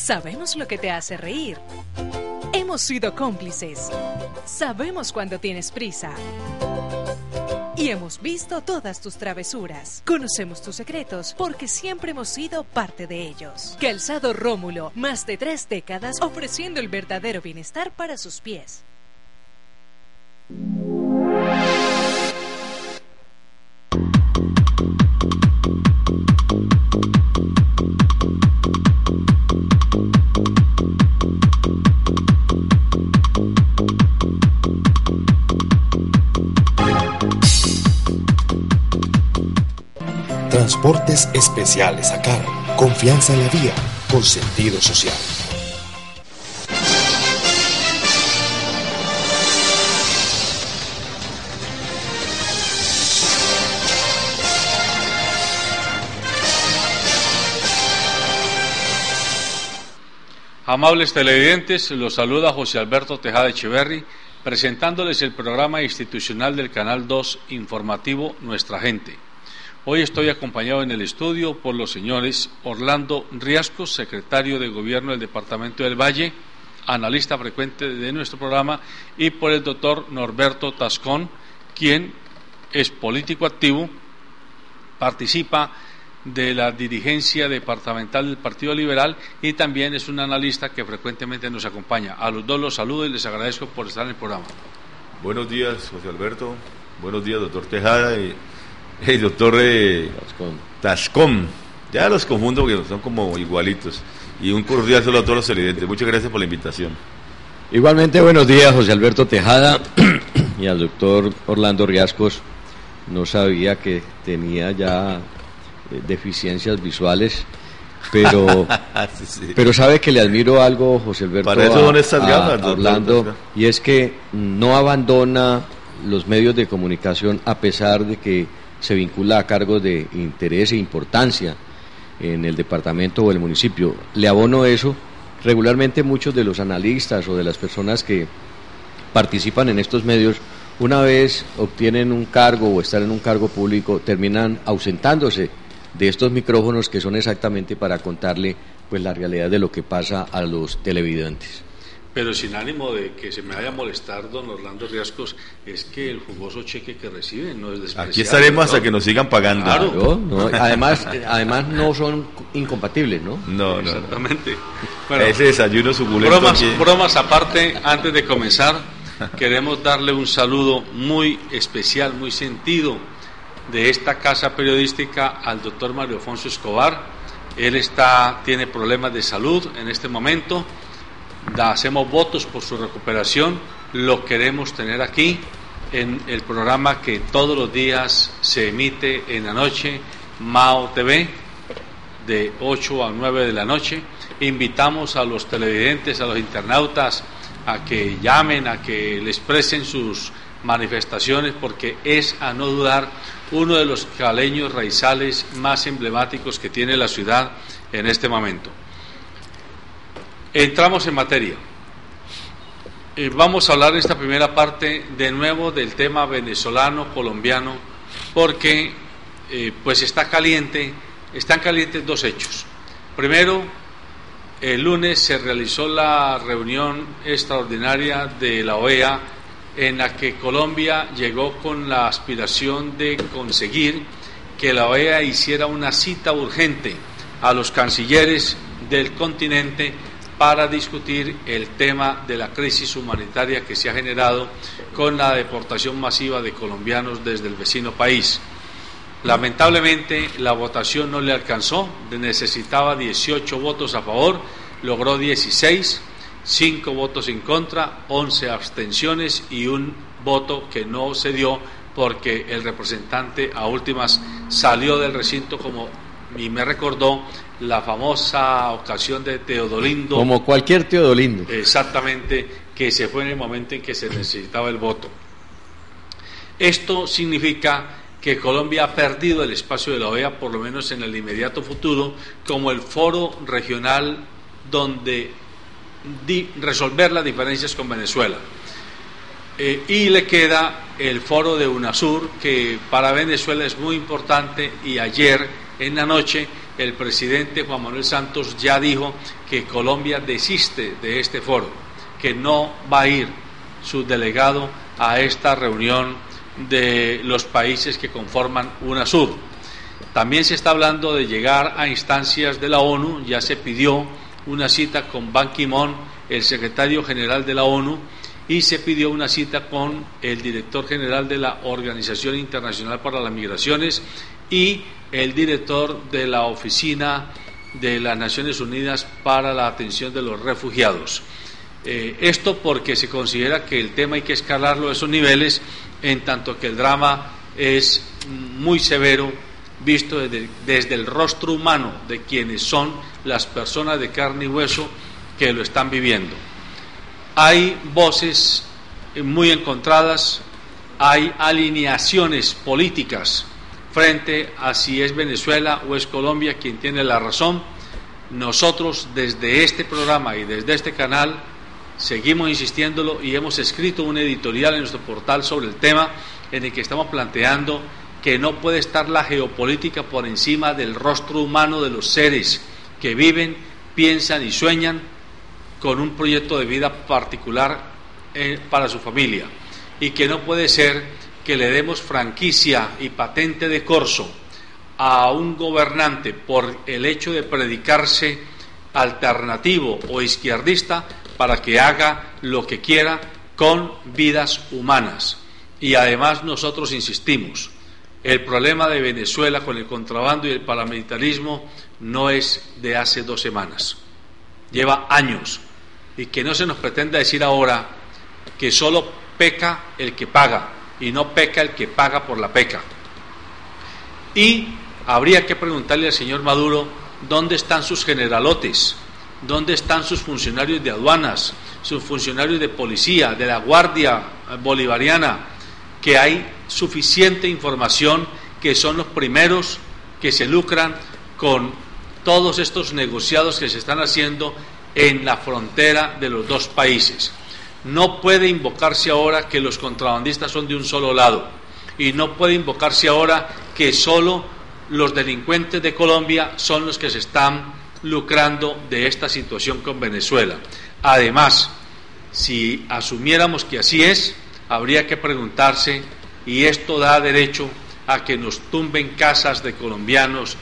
Sabemos lo que te hace reír. Hemos sido cómplices. Sabemos cuando tienes prisa. Y hemos visto todas tus travesuras. Conocemos tus secretos porque siempre hemos sido parte de ellos. Calzado Rómulo, más de 3 décadas ofreciendo el verdadero bienestar para sus pies. Transportes especiales a cargo. Confianza en la vía, con sentido social. Amables televidentes, los saluda José Alberto Tejada Echeverri, presentándoles el programa institucional del Canal 2 informativo Nuestra Gente. Hoy estoy acompañado en el estudio por los señores Orlando Riascos, secretario de Gobierno del Departamento del Valle, analista frecuente de nuestro programa, y por el doctor Norberto Tascón, quien es político activo, participa de la dirigencia departamental del Partido Liberal y también es un analista que frecuentemente nos acompaña. A los dos los saludo y les agradezco por estar en el programa. Buenos días, José Alberto. Buenos días, doctor Tejada y el doctor Tascón. Ya los confundo porque son como igualitos. Y un cordial saludo a todos los televidentes. Muchas gracias por la invitación. Igualmente, buenos días, José Alberto Tejada y al doctor Orlando Riascos. No sabía que tenía ya deficiencias visuales, pero Sí. pero sabe que le admiro algo, José Alberto, Para eso son estas gafas, a Orlando, y es que no abandona los medios de comunicación a pesar de que se vincula a cargos de interés e importancia en el departamento o el municipio. Le abono eso. Regularmente muchos de los analistas o de las personas que participan en estos medios, una vez obtienen un cargo o están en un cargo público, terminan ausentándose de estos micrófonos que son exactamente para contarle pues la realidad de lo que pasa a los televidentes. Pero sin ánimo de que se me vaya a molestar, don Orlando Riascos, es que el jugoso cheque que reciben no es despreciable. Aquí estaremos hasta ¿no? que nos sigan pagando. Claro. No, además no son incompatibles, ¿no? No. Exactamente. Bueno, ese desayuno suculento. bromas aparte, antes de comenzar, queremos darle un saludo muy especial, muy sentido de esta casa periodística al doctor Mario Afonso Escobar. Él tiene problemas de salud en este momento. Hacemos votos por su recuperación. Lo queremos tener aquí en el programa que todos los días se emite en la noche, Mao TV, de 8 a 9 de la noche. Invitamos a los televidentes, a los internautas, a que llamen, a que le expresen sus manifestaciones, porque es, a no dudar, uno de los caleños raizales más emblemáticos que tiene la ciudad en este momento. Entramos en materia. Vamos a hablar en esta primera parte de nuevo del tema venezolano-colombiano, porque pues están calientes dos hechos. Primero, el lunes se realizó la reunión extraordinaria de la OEA, en la que Colombia llegó con la aspiración de conseguir que la OEA hiciera una cita urgente a los cancilleres del continente para discutir el tema de la crisis humanitaria que se ha generado con la deportación masiva de colombianos desde el vecino país. Lamentablemente la votación no le alcanzó, necesitaba 18 votos a favor, logró 16, 5 votos en contra, 11 abstenciones y un voto que no se dio porque el representante a últimas salió del recinto, y me recordó la famosa ocasión de Teodolindo. Como cualquier Teodolindo. Exactamente, que se fue en el momento en que se necesitaba el voto. Esto significa que Colombia ha perdido el espacio de la OEA, por lo menos en el inmediato futuro, como el foro regional donde resolver las diferencias con Venezuela. Y le queda el foro de UNASUR, que para Venezuela es muy importante, y ayer en la noche el presidente Juan Manuel Santos ya dijo que Colombia desiste de este foro, que no va a ir su delegado a esta reunión de los países que conforman UNASUR. También se está hablando de llegar a instancias de la ONU, ya se pidió una cita con Ban Ki-moon, el secretario general de la ONU, y se pidió una cita con el director general de la Organización Internacional para las Migraciones y el director de la Oficina de las Naciones Unidas para la Atención de los Refugiados. Esto porque se considera que el tema hay que escalarlo a esos niveles, en tanto que el drama es muy severo, visto desde el rostro humano de quienes son las personas de carne y hueso que lo están viviendo. Hay voces muy encontradas, hay alineaciones políticas frente a si es Venezuela o es Colombia quien tiene la razón. Nosotros desde este programa y desde este canal seguimos insistiéndolo y hemos escrito un editorial en nuestro portal sobre el tema, en el que estamos planteando que no puede estar la geopolítica por encima del rostro humano de los seres que viven, piensan y sueñan con un proyecto de vida particular para su familia, y que no puede ser que le demos franquicia y patente de corso a un gobernante por el hecho de predicarse alternativo o izquierdista para que haga lo que quiera con vidas humanas. Y además nosotros insistimos, el problema de Venezuela con el contrabando y el paramilitarismo no es de hace 2 semanas, lleva años, y que no se nos pretenda decir ahora que solo peca el que paga y no peca el que paga por la peca. Y habría que preguntarle al señor Maduro dónde están sus generalotes, dónde están sus funcionarios de aduanas, sus funcionarios de policía, de la Guardia Bolivariana, que hay suficiente información que son los primeros que se lucran con todos estos negociados que se están haciendo en la frontera de los 2 países. No puede invocarse ahora que los contrabandistas son de un solo lado, y no puede invocarse ahora que solo los delincuentes de Colombia son los que se están lucrando de esta situación con Venezuela. Además, si asumiéramos que así es, habría que preguntarse, y esto da derecho a que nos tumben casas de colombianos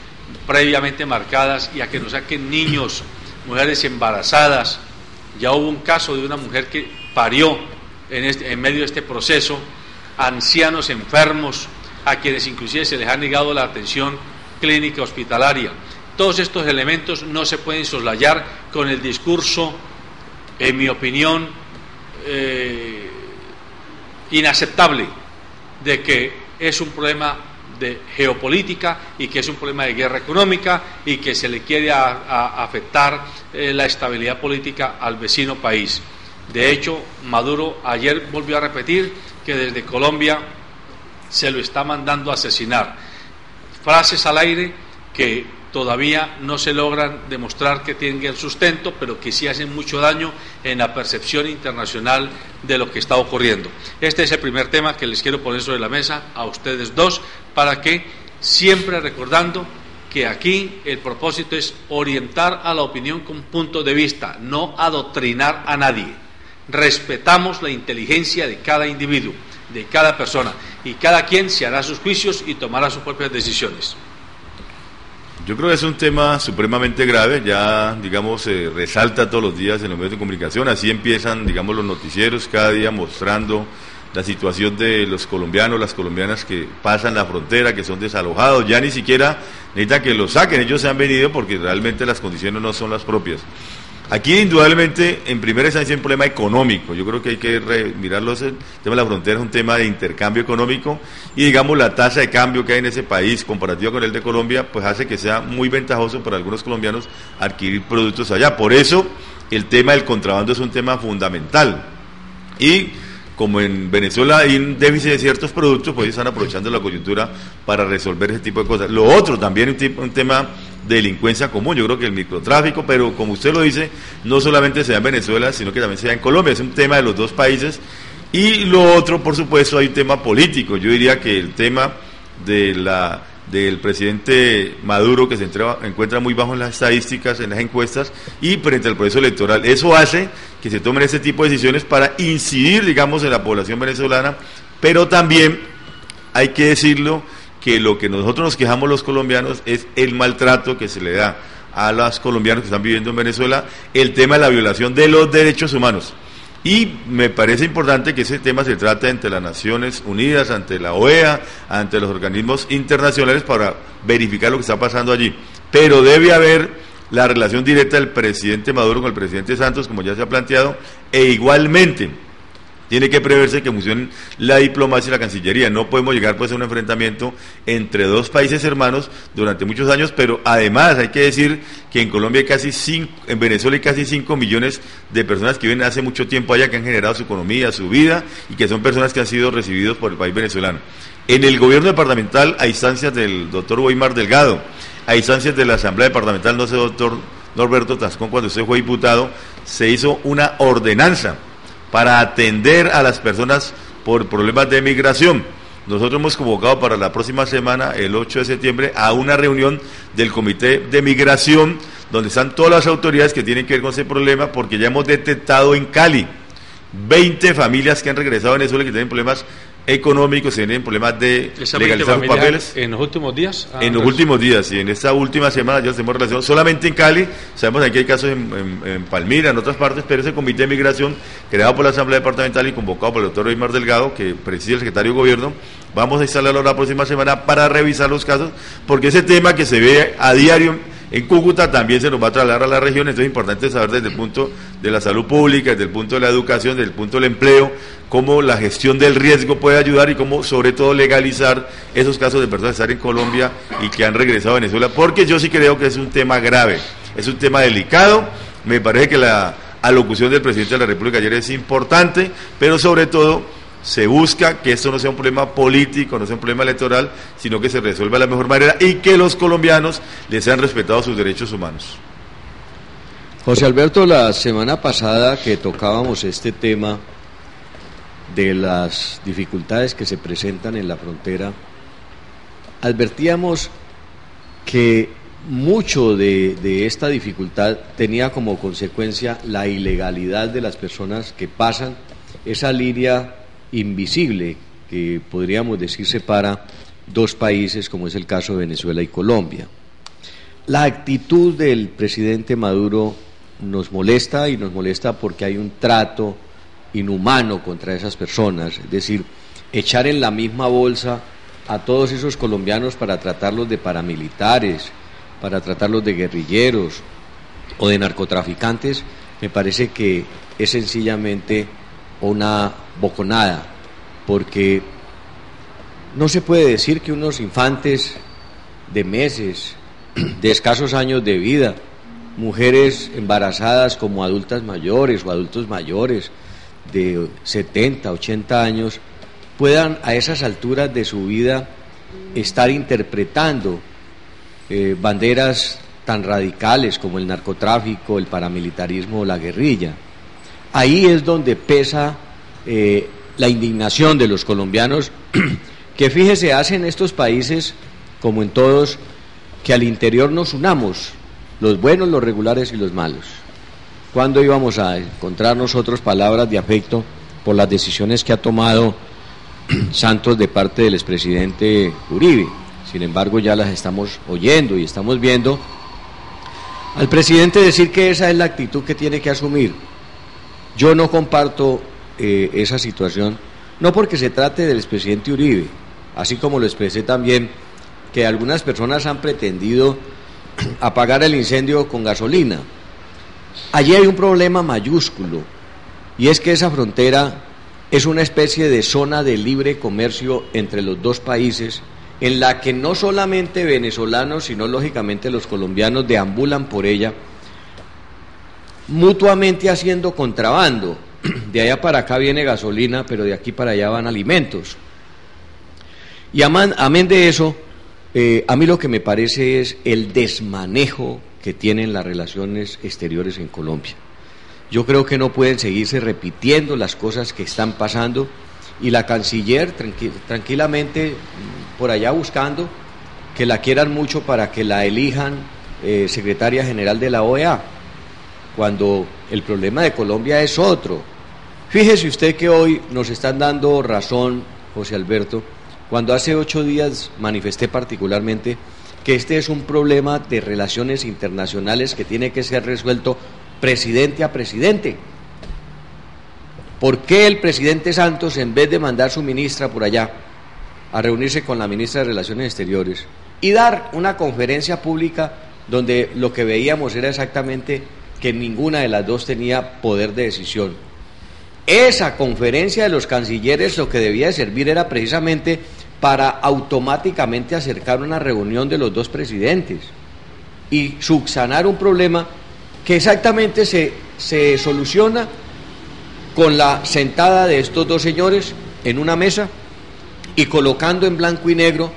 previamente marcadas y a que nos saquen niños, mujeres embarazadas. Ya hubo un caso de una mujer que parió en medio de este proceso, ancianos enfermos, a quienes inclusive se les ha negado la atención clínica hospitalaria. Todos estos elementos no se pueden soslayar con el discurso, en mi opinión, inaceptable, de que es un problema de geopolítica y que es un problema de guerra económica y que se le quiere afectar la estabilidad política al vecino país. De hecho, Maduro ayer volvió a repetir que desde Colombia se lo está mandando a asesinar. Frases al aire que todavía no se logran demostrar que tienen sustento, pero que sí hacen mucho daño en la percepción internacional de lo que está ocurriendo. Este es el primer tema que les quiero poner sobre la mesa a ustedes dos, para que, siempre recordando que aquí el propósito es orientar a la opinión con punto de vista, no adoctrinar a nadie. Respetamos la inteligencia de cada individuo, de cada persona, y cada quien se hará sus juicios y tomará sus propias decisiones. Yo creo que es un tema supremamente grave, ya, digamos, se resalta todos los días en los medios de comunicación, así empiezan, digamos, los noticieros cada día mostrando la situación de los colombianos, las colombianas que pasan la frontera, que son desalojados, ya ni siquiera necesitan que los saquen, ellos se han venido porque realmente las condiciones no son las propias. Aquí indudablemente en primera instancia es un problema económico, yo creo que hay que mirarlo, el tema de la frontera es un tema de intercambio económico y digamos la tasa de cambio que hay en ese país comparativo con el de Colombia pues hace que sea muy ventajoso para algunos colombianos adquirir productos allá, por eso el tema del contrabando es un tema fundamental y como en Venezuela hay un déficit de ciertos productos, pues ellos están aprovechando la coyuntura para resolver ese tipo de cosas. Lo otro también un tema de delincuencia común, yo creo que el microtráfico, pero como usted lo dice, no solamente se da en Venezuela, sino que también se da en Colombia, es un tema de los 2 países. Y lo otro, por supuesto, hay un tema político, yo diría que el tema de la del presidente Maduro, que se encuentra muy bajo en las estadísticas, en las encuestas, y frente al proceso electoral. Eso hace que se tomen este tipo de decisiones para incidir, digamos, en la población venezolana, pero también hay que decirlo, que lo que nosotros nos quejamos los colombianos es el maltrato que se le da a los colombianos que están viviendo en Venezuela, el tema de la violación de los derechos humanos. Y me parece importante que ese tema se trate ante las Naciones Unidas, ante la OEA, ante los organismos internacionales para verificar lo que está pasando allí. Pero debe haber la relación directa del presidente Maduro con el presidente Santos, como ya se ha planteado, e igualmente tiene que preverse que funcionen la diplomacia y la Cancillería. No podemos llegar pues a un enfrentamiento entre dos países hermanos durante muchos años, pero además hay que decir que en Colombia hay en Venezuela hay casi 5 millones de personas que viven hace mucho tiempo allá, que han generado su economía, su vida, y que son personas que han sido recibidos por el país venezolano. En el gobierno departamental, a instancias del doctor Weimar Delgado, a instancias de la Asamblea Departamental, no sé, doctor Norberto Tascón, cuando usted fue diputado, se hizo una ordenanza para atender a las personas por problemas de migración. Nosotros hemos convocado para la próxima semana, el 8 de septiembre, a una reunión del Comité de Migración, donde están todas las autoridades que tienen que ver con ese problema, porque ya hemos detectado en Cali 20 familias que han regresado a Venezuela que tienen problemas económicos, tienen problemas de legalizar sus papeles. ¿En los últimos días? En los últimos días, y en esta última semana ya tenemos relación solamente en Cali. Sabemos que hay casos en Palmira, en otras partes, pero ese comité de migración creado por la Asamblea Departamental y convocado por el doctor Weimar Delgado, que preside el secretario de Gobierno, vamos a instalarlo la próxima semana para revisar los casos, porque ese tema que se ve a diario en Cúcuta también se nos va a trasladar a la región. Entonces es importante saber desde el punto de la salud pública, desde el punto de la educación, desde el punto del empleo, cómo la gestión del riesgo puede ayudar y cómo sobre todo legalizar esos casos de personas que están en Colombia y que han regresado a Venezuela, porque yo sí creo que es un tema grave, es un tema delicado. Me parece que la alocución del presidente de la República ayer es importante, pero sobre todo se busca que esto no sea un problema político, no sea un problema electoral, sino que se resuelva de la mejor manera y que los colombianos les sean respetados sus derechos humanos. José Alberto, la semana pasada que tocábamos este tema de las dificultades que se presentan en la frontera, advertíamos que mucho de esta dificultad tenía como consecuencia la ilegalidad de las personas que pasan esa línea invisible que podríamos decir separa dos países, como es el caso de Venezuela y Colombia. La actitud del presidente Maduro nos molesta, y nos molesta porque hay un trato inhumano contra esas personas, es decir, echar en la misma bolsa a todos esos colombianos para tratarlos de paramilitares, para tratarlos de guerrilleros o de narcotraficantes, me parece que es sencillamente una boconada, porque no se puede decir que unos infantes de meses, de escasos años de vida, mujeres embarazadas como adultas mayores o adultos mayores de 70, 80 años, puedan a esas alturas de su vida estar interpretando banderas tan radicales como el narcotráfico, el paramilitarismo o la guerrilla. Ahí es donde pesa la indignación de los colombianos, que fíjese, hacen estos países, como en todos, que al interior nos unamos, los buenos, los regulares y los malos. ¿Cuándo íbamos a encontrar nosotros palabras de afecto por las decisiones que ha tomado Santos de parte del expresidente Uribe? Sin embargo, ya las estamos oyendo y estamos viendo al presidente decir que esa es la actitud que tiene que asumir. Yo no comparto esa situación, no porque se trate del expresidente Uribe, así como lo expresé también, que algunas personas han pretendido apagar el incendio con gasolina. Allí hay un problema mayúsculo, y es que esa frontera es una especie de zona de libre comercio entre los dos países, en la que no solamente venezolanos, sino lógicamente los colombianos deambulan por ella, mutuamente haciendo contrabando. De allá para acá viene gasolina, pero de aquí para allá van alimentos. Y amén de eso, a mí lo que me parece es el desmanejo que tienen las relaciones exteriores en Colombia. Yo creo que no pueden seguirse repitiendo las cosas que están pasando, y la canciller tranquilamente por allá buscando que la quieran mucho para que la elijan secretaria general de la OEA, cuando el problema de Colombia es otro. Fíjese usted que hoy nos están dando razón, José Alberto, cuando hace 8 días manifesté particularmente que este es un problema de relaciones internacionales que tiene que ser resuelto presidente a presidente. ¿Por qué el presidente Santos, en vez de mandar su ministra por allá a reunirse con la ministra de Relaciones Exteriores y dar una conferencia pública donde lo que veíamos era exactamente que ninguna de las dos tenía poder de decisión? Esa conferencia de los cancilleres lo que debía de servir era precisamente para automáticamente acercar una reunión de los dos presidentes y subsanar un problema que exactamente se soluciona con la sentada de estos dos señores en una mesa y colocando en blanco y negro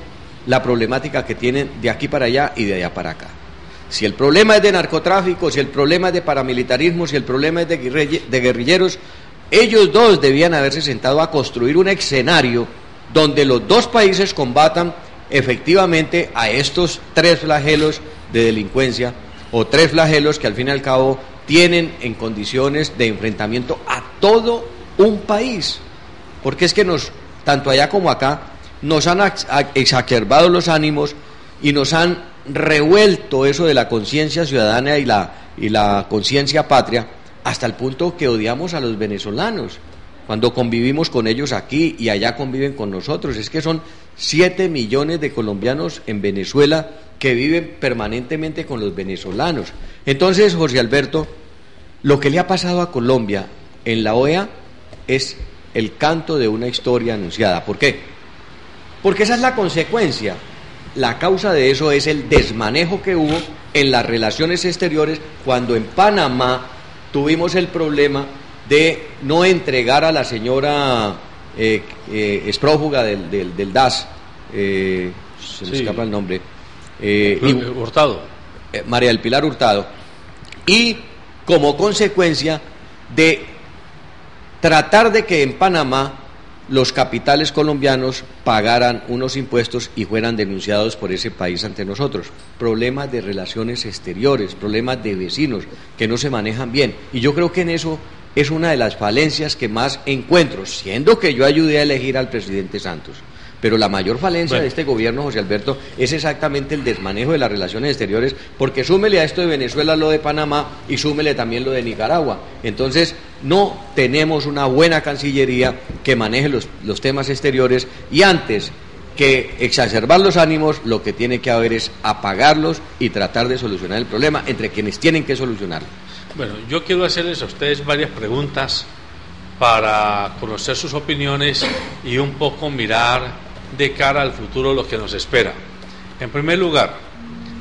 la problemática que tienen de aquí para allá y de allá para acá. Si el problema es de narcotráfico, si el problema es de paramilitarismo, si el problema es de guerrilleros, ellos dos debían haberse sentado a construir un escenario donde los dos países combatan efectivamente a estos 3 flagelos de delincuencia, o 3 flagelos que al fin y al cabo tienen en condiciones de enfrentamiento a todo un país, porque es que tanto allá como acá, nos han exacerbado los ánimos y nos han revuelto eso de la conciencia ciudadana y la conciencia patria, hasta el punto que odiamos a los venezolanos, cuando convivimos con ellos aquí y allá conviven con nosotros. Es que son 7 millones de colombianos en Venezuela que viven permanentemente con los venezolanos. Entonces, José Alberto, lo que le ha pasado a Colombia en la OEA es el canto de una historia anunciada. ¿Por qué? Porque esa es la consecuencia. La causa de eso es el desmanejo que hubo en las relaciones exteriores cuando en Panamá tuvimos el problema de no entregar a la señora exprófuga del DAS, se me escapa el nombre, Hurtado, María del Pilar Hurtado, y como consecuencia de tratar de que en Panamá los capitales colombianos pagaran unos impuestos y fueran denunciados por ese país ante nosotros. Problemas de relaciones exteriores, problemas de vecinos que no se manejan bien, y yo creo que en eso es una de las falencias que más encuentro, siendo que yo ayudé a elegir al presidente Santos. Pero la mayor falencia de este gobierno, José Alberto, es exactamente el desmanejo de las relaciones exteriores, porque súmele a esto de Venezuela lo de Panamá y súmele también lo de Nicaragua. Entonces, no tenemos una buena Cancillería que maneje los temas exteriores, y antes que exacerbar los ánimos, lo que tiene que haber es apagarlos y tratar de solucionar el problema entre quienes tienen que solucionarlo. Bueno, yo quiero hacerles a ustedes varias preguntas para conocer sus opiniones y un poco mirar de cara al futuro lo que nos espera. En primer lugar,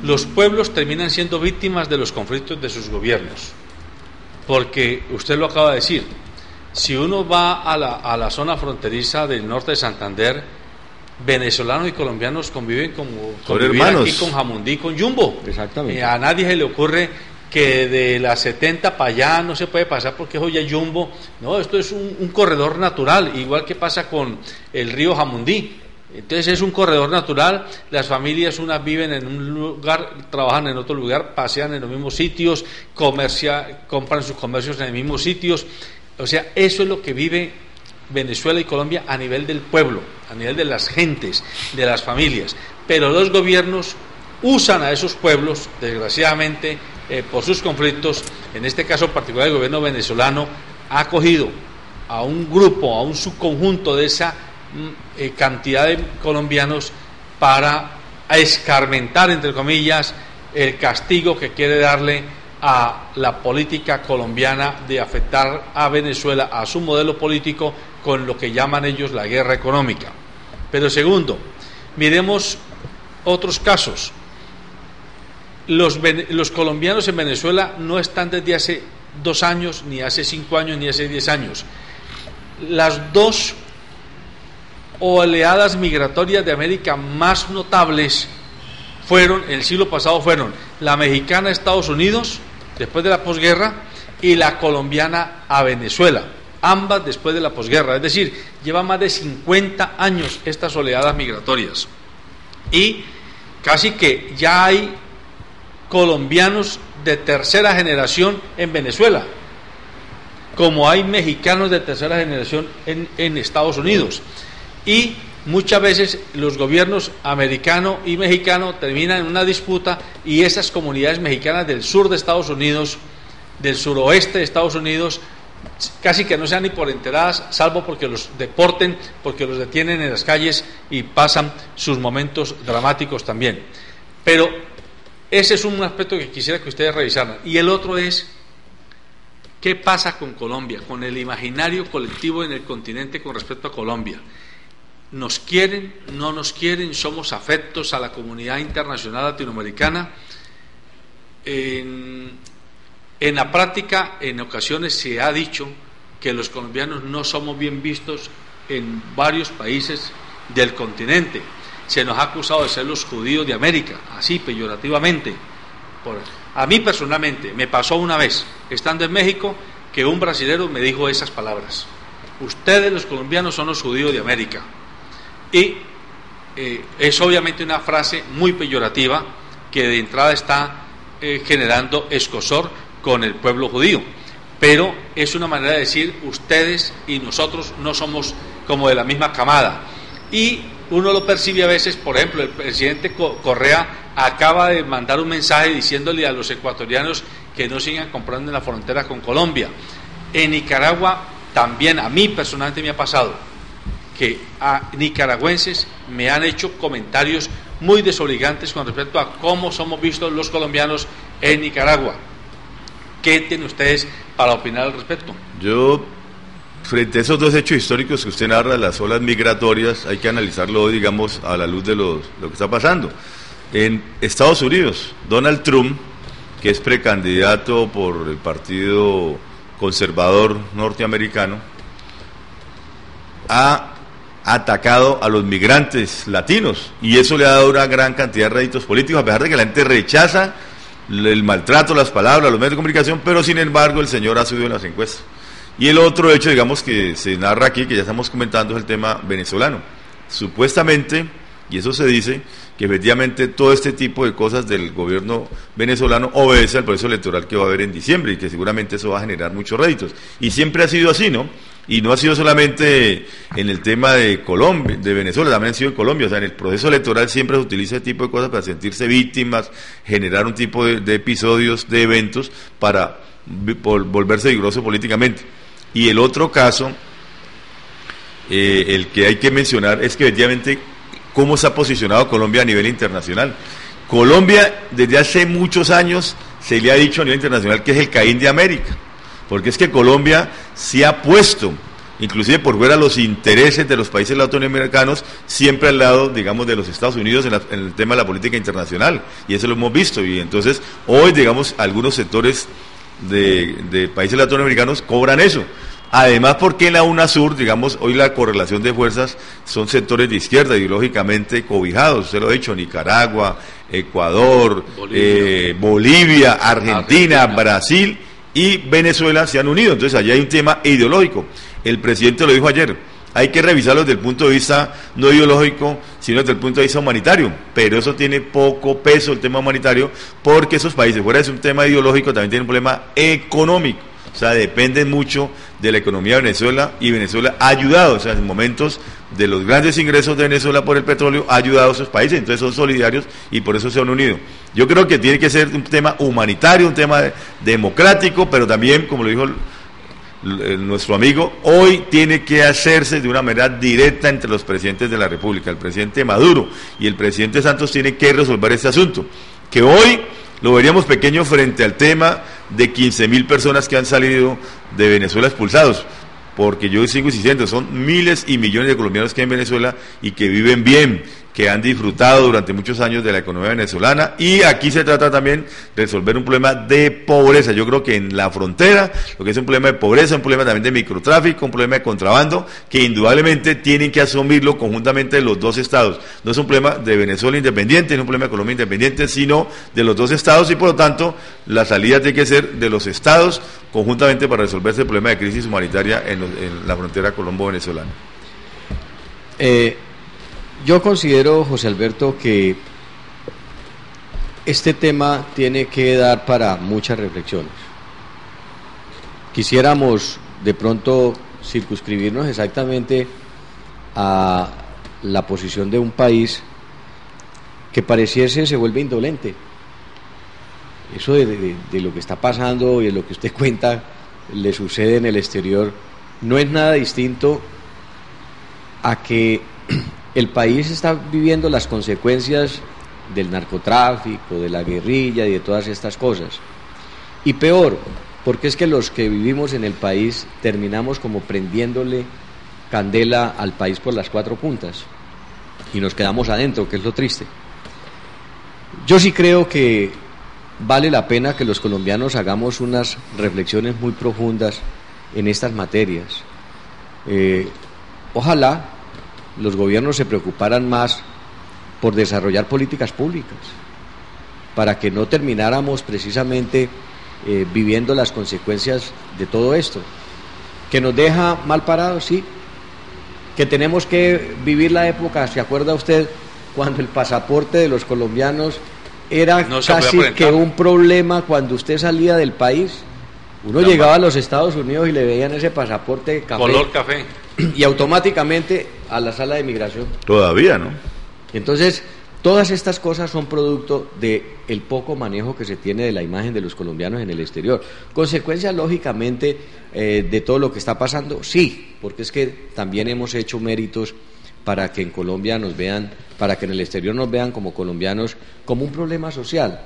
los pueblos terminan siendo víctimas de los conflictos de sus gobiernos, porque usted lo acaba de decir, si uno va a la zona fronteriza del norte de Santander, venezolanos y colombianos conviven como hermanos, aquí con Jamundí y con Jumbo. Exactamente. A nadie se le ocurre que de las 70 para allá no se puede pasar porque eso ya es Jumbo. No, esto es un corredor natural, igual que pasa con el río Jamundí. Entonces es un corredor natural, las familias unas viven en un lugar, trabajan en otro lugar, pasean en los mismos sitios, compran sus comercios en los mismos sitios. O sea, eso es lo que vive Venezuela y Colombia a nivel del pueblo, a nivel de las gentes, de las familias. Pero los gobiernos usan a esos pueblos, desgraciadamente, por sus conflictos. En este caso particular, el gobierno venezolano ha acogido a un grupo, a un subconjunto de esa cantidad de colombianos para escarmentar, entre comillas, el castigo que quiere darle a la política colombiana de afectar a Venezuela, a su modelo político, con lo que llaman ellos la guerra económica. Pero segundo, miremos otros casos. Los colombianos en Venezuela no están desde hace 2 años, ni hace 5 años, ni hace 10 años. Las dos oleadas migratorias de América más notables el siglo pasado fueron la mexicana a Estados Unidos, después de la posguerra, y la colombiana a Venezuela, ambas después de la posguerra. Es decir, lleva más de 50 años estas oleadas migratorias. Y casi que ya hay colombianos de tercera generación en Venezuela, como hay mexicanos de tercera generación en Estados Unidos. Y muchas veces los gobiernos americano y mexicano terminan en una disputa, y esas comunidades mexicanas del sur de Estados Unidos, del suroeste de Estados Unidos, casi que no sean ni por enteradas, salvo porque los deporten, porque los detienen en las calles y pasan sus momentos dramáticos también. Pero ese es un aspecto que quisiera que ustedes revisaran. Y el otro es, ¿qué pasa con Colombia, con el imaginario colectivo en el continente con respecto a Colombia? ¿Nos quieren? ¿No nos quieren? ¿Somos afectos a la comunidad internacional latinoamericana? En la práctica, en ocasiones se ha dicho que los colombianos no somos bien vistos en varios países del continente. Se nos ha acusado de ser los judíos de América, así peyorativamente. A mí personalmente me pasó una vez, estando en México, que un brasilero me dijo esas palabras: ustedes los colombianos son los judíos de América. Y es obviamente una frase muy peyorativa que de entrada está generando escozor con el pueblo judío, pero es una manera de decir ustedes y nosotros no somos como de la misma camada. Y uno lo percibe a veces. Por ejemplo, el presidente Correa acaba de mandar un mensaje diciéndole a los ecuatorianos que no sigan comprando en la frontera con Colombia. En Nicaragua también, a mí personalmente me ha pasado que a nicaragüenses me han hecho comentarios muy desobligantes con respecto a cómo somos vistos los colombianos en Nicaragua. ¿Qué tienen ustedes para opinar al respecto? Yo, frente a esos dos hechos históricos que usted narra, las olas migratorias, hay que analizarlo, digamos, a la luz de lo que está pasando. En Estados Unidos, Donald Trump, que es precandidato por el Partido Conservador norteamericano, ha atacado a los migrantes latinos, y eso le ha dado una gran cantidad de réditos políticos, a pesar de que la gente rechaza el maltrato, las palabras, los medios de comunicación, pero sin embargo el señor ha subido en las encuestas. Y el otro hecho, digamos, que se narra aquí, que ya estamos comentando, es el tema venezolano. Supuestamente, y eso se dice, que efectivamente todo este tipo de cosas del gobierno venezolano obedece al proceso electoral que va a haber en diciembre, y que seguramente eso va a generar muchos réditos. Y siempre ha sido así, ¿no? Y no ha sido solamente en el tema de Colombia, de Venezuela, también ha sido en Colombia. O sea, en el proceso electoral siempre se utiliza ese tipo de cosas para sentirse víctimas, generar un tipo de episodios, de eventos, para volverse vigoroso políticamente. Y el otro caso, el que hay que mencionar, es que efectivamente cómo se ha posicionado Colombia a nivel internacional. Colombia, desde hace muchos años, se le ha dicho a nivel internacional que es el Caín de América, porque es que Colombia se ha puesto, inclusive por fuera los intereses de los países latinoamericanos, siempre al lado, digamos, de los Estados Unidos en el tema de la política internacional, y eso lo hemos visto. Y entonces hoy, digamos, algunos sectores de países latinoamericanos cobran eso. Además, porque en la UNASUR, digamos, hoy la correlación de fuerzas son sectores de izquierda, ideológicamente cobijados, usted lo ha dicho: Nicaragua, Ecuador, Bolivia, Argentina, Brasil y Venezuela se han unido. Entonces allá hay un tema ideológico. El presidente lo dijo ayer: hay que revisarlo desde el punto de vista no ideológico, sino desde el punto de vista humanitario. Pero eso tiene poco peso, el tema humanitario, porque esos países, fuera de un tema ideológico, también tienen un problema económico. O sea, dependen mucho de la economía de Venezuela, y Venezuela ha ayudado, o sea, en momentos de los grandes ingresos de Venezuela por el petróleo, ha ayudado a esos países. Entonces son solidarios y por eso se han unido. Yo creo que tiene que ser un tema humanitario, un tema democrático, pero también, como lo dijo nuestro amigo, hoy tiene que hacerse de una manera directa entre los presidentes de la República. El presidente Maduro y el presidente Santos tienen que resolver este asunto, que hoy lo veríamos pequeño frente al tema de 15.000 personas que han salido de Venezuela expulsados, porque yo sigo insistiendo, son miles y millones de colombianos que hay en Venezuela y que viven bien, que han disfrutado durante muchos años de la economía venezolana. Y aquí se trata también de resolver un problema de pobreza. Yo creo que en la frontera, lo que es un problema de pobreza, un problema también de microtráfico, un problema de contrabando, que indudablemente tienen que asumirlo conjuntamente los dos estados. No es un problema de Venezuela independiente, no es un problema de Colombia independiente, sino de los dos estados, y por lo tanto la salida tiene que ser de los estados conjuntamente para resolver ese problema de crisis humanitaria en la frontera este tema tiene que dar para muchas reflexiones. Quisiéramos de pronto circunscribirnos exactamente a la posición de un país que pareciese se vuelve indolente. Eso de lo que está pasando y de lo que usted cuenta le sucede en el exterior no es nada distinto a que el país está viviendo las consecuencias del narcotráfico, de la guerrilla y de todas estas cosas. Y peor, porque es que los que vivimos en el país terminamos como prendiéndole candela al país por las cuatro puntas y nos quedamos adentro, que es lo triste. Yo sí creo que vale la pena que los colombianos hagamos unas reflexiones muy profundas en estas materias. Ojalá los gobiernos se preocuparan más por desarrollar políticas públicas, para que no termináramos precisamente viviendo las consecuencias de todo esto, que nos deja mal parados, sí, que tenemos que vivir la época, ¿se acuerda usted cuando el pasaporte de los colombianos era casi que un problema cuando usted salía del país? Uno llegaba a los Estados Unidos y le veían ese pasaporte café, color café, y automáticamente a la sala de migración. Todavía, ¿no? Entonces, todas estas cosas son producto del poco manejo que se tiene de la imagen de los colombianos en el exterior. Consecuencia, lógicamente, de todo lo que está pasando, sí, porque es que también hemos hecho méritos para que en Colombia nos vean, para que en el exterior nos vean como colombianos, como un problema social,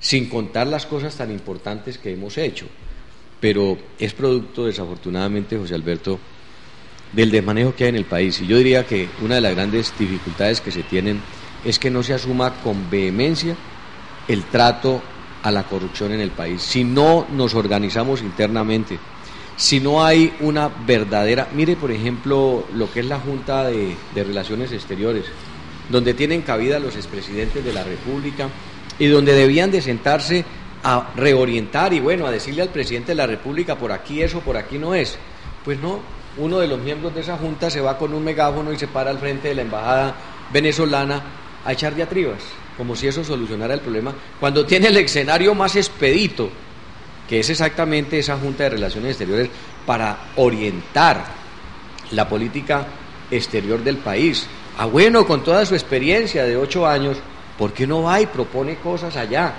sin contar las cosas tan importantes que hemos hecho. Pero es producto, desafortunadamente, José Alberto, del desmanejo que hay en el país. Y yo diría que una de las grandes dificultades que se tienen es que no se asuma con vehemencia el trato a la corrupción en el país. Si no nos organizamos internamente, si no hay una verdadera... Mire, por ejemplo, lo que es la Junta de Relaciones Exteriores, donde tienen cabida los expresidentes de la República y donde debían de sentarse a reorientar y bueno, a decirle al presidente de la República por aquí eso, por aquí no es. Pues no, uno de los miembros de esa junta se va con un megáfono y se para al frente de la embajada venezolana a echar diatribas, como si eso solucionara el problema, cuando tiene el escenario más expedito, que es exactamente esa Junta de Relaciones Exteriores, para orientar la política exterior del país. Ah, bueno, con toda su experiencia de 8 años, ¿por qué no va y propone cosas allá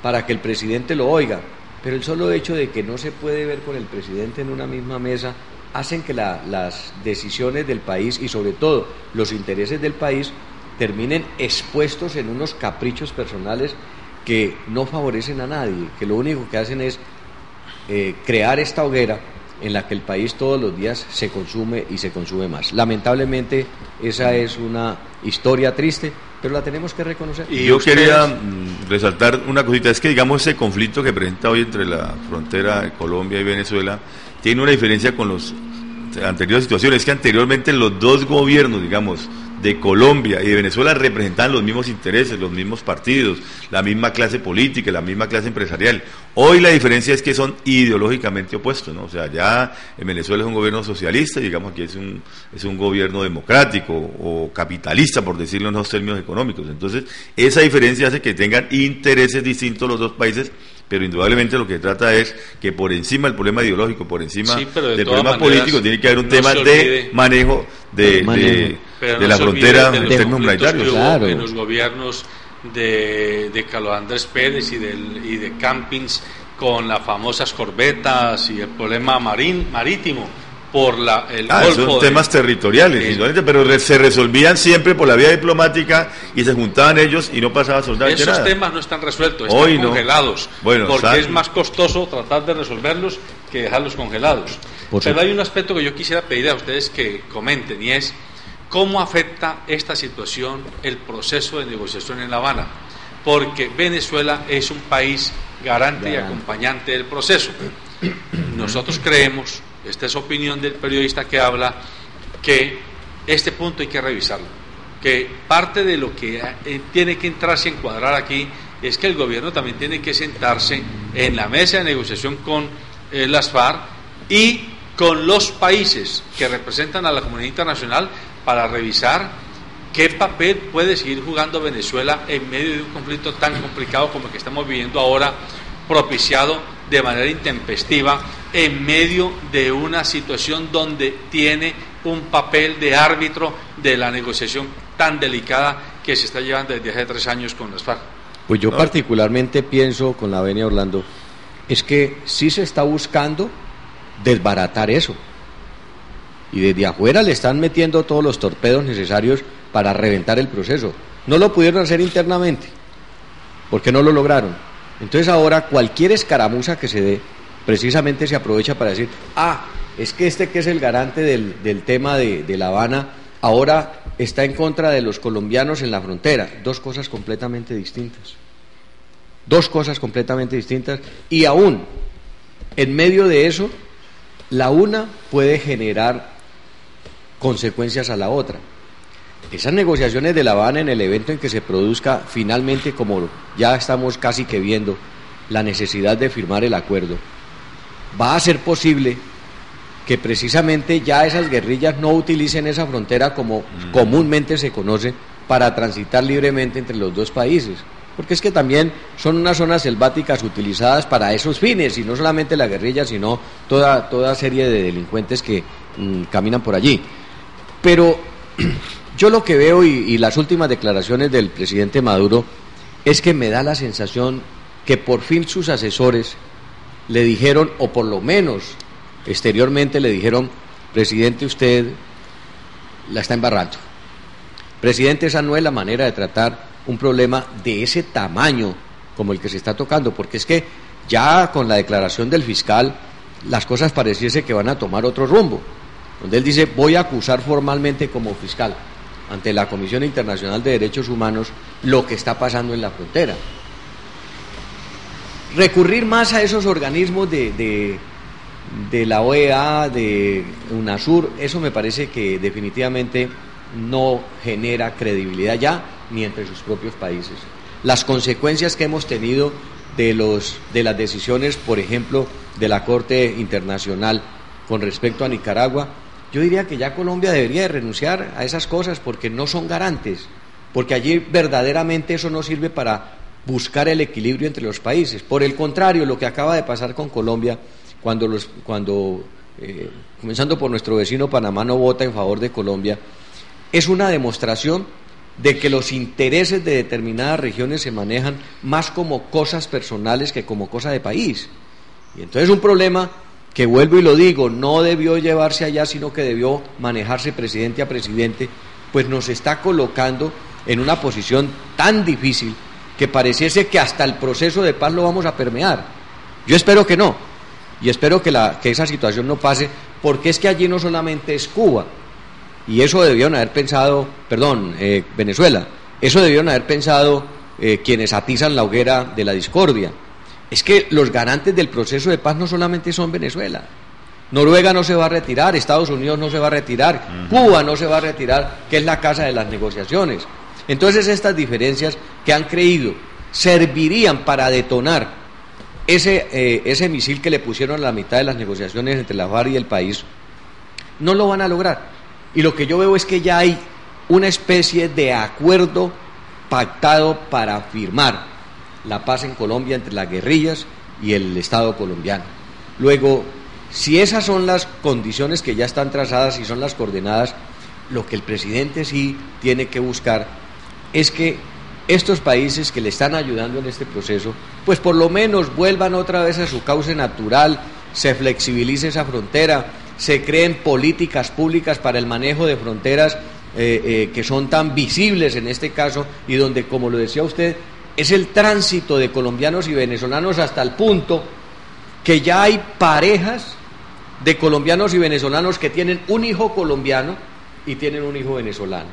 para que el presidente lo oiga? Pero el solo hecho de que no se puede ver con el presidente en una misma mesa hacen que las decisiones del país y sobre todo los intereses del país terminen expuestos en unos caprichos personales que no favorecen a nadie, que lo único que hacen es crear esta hoguera en la que el país todos los días se consume y se consume más. Lamentablemente esa es una historia triste, pero la tenemos que reconocer. Y yo quería resaltar una cosita, es que digamos ese conflicto que presenta hoy entre la frontera de Colombia y Venezuela tiene una diferencia con las anteriores situaciones, es que anteriormente los dos gobiernos, digamos, de Colombia y de Venezuela representaban los mismos intereses, los mismos partidos, la misma clase política, la misma clase empresarial. Hoy la diferencia es que son ideológicamente opuestos, ¿no? O sea, ya en Venezuela es un gobierno socialista, digamos que es un gobierno democrático o capitalista, por decirlo en los términos económicos. Entonces, esa diferencia hace que tengan intereses distintos los dos países, pero indudablemente lo que trata es que por encima del problema ideológico, por encima del problema político, tiene que haber un tema de manejo de la frontera en términos humanitarios. Claro. En los gobiernos de Carlos Andrés Pérez y de Campins, con las famosas corbetas y el problema marítimo por el Golfo. Son temas territoriales, pero se resolvían siempre por la vía diplomática y se juntaban ellos y no pasaba absolutamente nada. Esos temas no están resueltos, están congelados, porque es más costoso tratar de resolverlos que dejarlos congelados. Pero hay un aspecto que yo quisiera pedir a ustedes que comenten, y es cómo afecta esta situación el proceso de negociación en La Habana, porque Venezuela es un país garante y acompañante del proceso. Nosotros creemos, esta es opinión del periodista que habla, que este punto hay que revisarlo, que parte de lo que tiene que entrarse a encuadrar aquí es que el gobierno también tiene que sentarse en la mesa de negociación con las FARC y con los países que representan a la comunidad internacional para revisar ¿qué papel puede seguir jugando Venezuela en medio de un conflicto tan complicado como el que estamos viviendo ahora, propiciado de manera intempestiva, en medio de una situación donde tiene un papel de árbitro de la negociación tan delicada que se está llevando desde hace 3 años con las FARC? Pues yo particularmente pienso, con la venia Orlando, es que sí se está buscando desbaratar eso. Y desde afuera le están metiendo todos los torpedos necesarios para reventar el proceso. No lo pudieron hacer internamente, porque no lo lograron. Entonces ahora cualquier escaramuza que se dé, precisamente se aprovecha para decir, es que este que es el garante del tema de La Habana, ahora está en contra de los colombianos en la frontera. Dos cosas completamente distintas. Y aún, en medio de eso, la una puede generar consecuencias a la otra. Esas negociaciones de La Habana, en el evento en que se produzca finalmente, como ya estamos casi que viendo, la necesidad de firmar el acuerdo, va a ser posible que precisamente ya esas guerrillas no utilicen esa frontera como comúnmente se conoce para transitar libremente entre los dos países, porque es que también son unas zonas selváticas utilizadas para esos fines, y no solamente la guerrilla, sino toda serie de delincuentes que caminan por allí. Pero yo lo que veo, y las últimas declaraciones del presidente Maduro, es que me da la sensación que por fin sus asesores le dijeron, o por lo menos exteriormente le dijeron, presidente, usted la está embarrando. Presidente, esa no es la manera de tratar un problema de ese tamaño como el que se está tocando, porque es que ya con la declaración del fiscal las cosas pareciese que van a tomar otro rumbo, donde él dice, voy a acusar formalmente como fiscal ante la Comisión Internacional de Derechos Humanos lo que está pasando en la frontera. Recurrir más a esos organismos de la OEA, de UNASUR, eso me parece que definitivamente no genera credibilidad ya ni entre sus propios países. Las consecuencias que hemos tenido de las decisiones, por ejemplo, de la Corte Internacional con respecto a Nicaragua, yo diría que ya Colombia debería de renunciar a esas cosas porque no son garantes, porque allí verdaderamente eso no sirve para buscar el equilibrio entre los países. Por el contrario, lo que acaba de pasar con Colombia, cuando comenzando por nuestro vecino Panamá no vota en favor de Colombia, es una demostración de que los intereses de determinadas regiones se manejan más como cosas personales que como cosa de país. Y entonces un problema que, vuelvo y lo digo, no debió llevarse allá, sino que debió manejarse presidente a presidente, pues nos está colocando en una posición tan difícil que pareciese que hasta el proceso de paz lo vamos a permear. Yo espero que no, y espero que esa situación no pase, porque es que allí no solamente es Cuba, y eso debieron haber pensado, Venezuela, eso debieron haber pensado quienes atizan la hoguera de la discordia. Es que los garantes del proceso de paz no solamente son Venezuela. Noruega no se va a retirar, Estados Unidos no se va a retirar, Cuba no se va a retirar, que es la casa de las negociaciones. Entonces estas diferencias que han creído servirían para detonar ese misil que le pusieron a la mitad de las negociaciones entre la FARC y el país, no lo van a lograr. Y lo que yo veo es que ya hay una especie de acuerdo pactado para firmar la paz en Colombia entre las guerrillas y el Estado colombiano. Luego, si esas son las condiciones que ya están trazadas y son las coordenadas, lo que el presidente sí tiene que buscar es que estos países que le están ayudando en este proceso, pues por lo menos vuelvan otra vez a su cauce natural, se flexibilice esa frontera, se creen políticas públicas para el manejo de fronteras que son tan visibles en este caso, y donde, como lo decía usted, es el tránsito de colombianos y venezolanos hasta el punto que ya hay parejas de colombianos y venezolanos que tienen un hijo colombiano y tienen un hijo venezolano.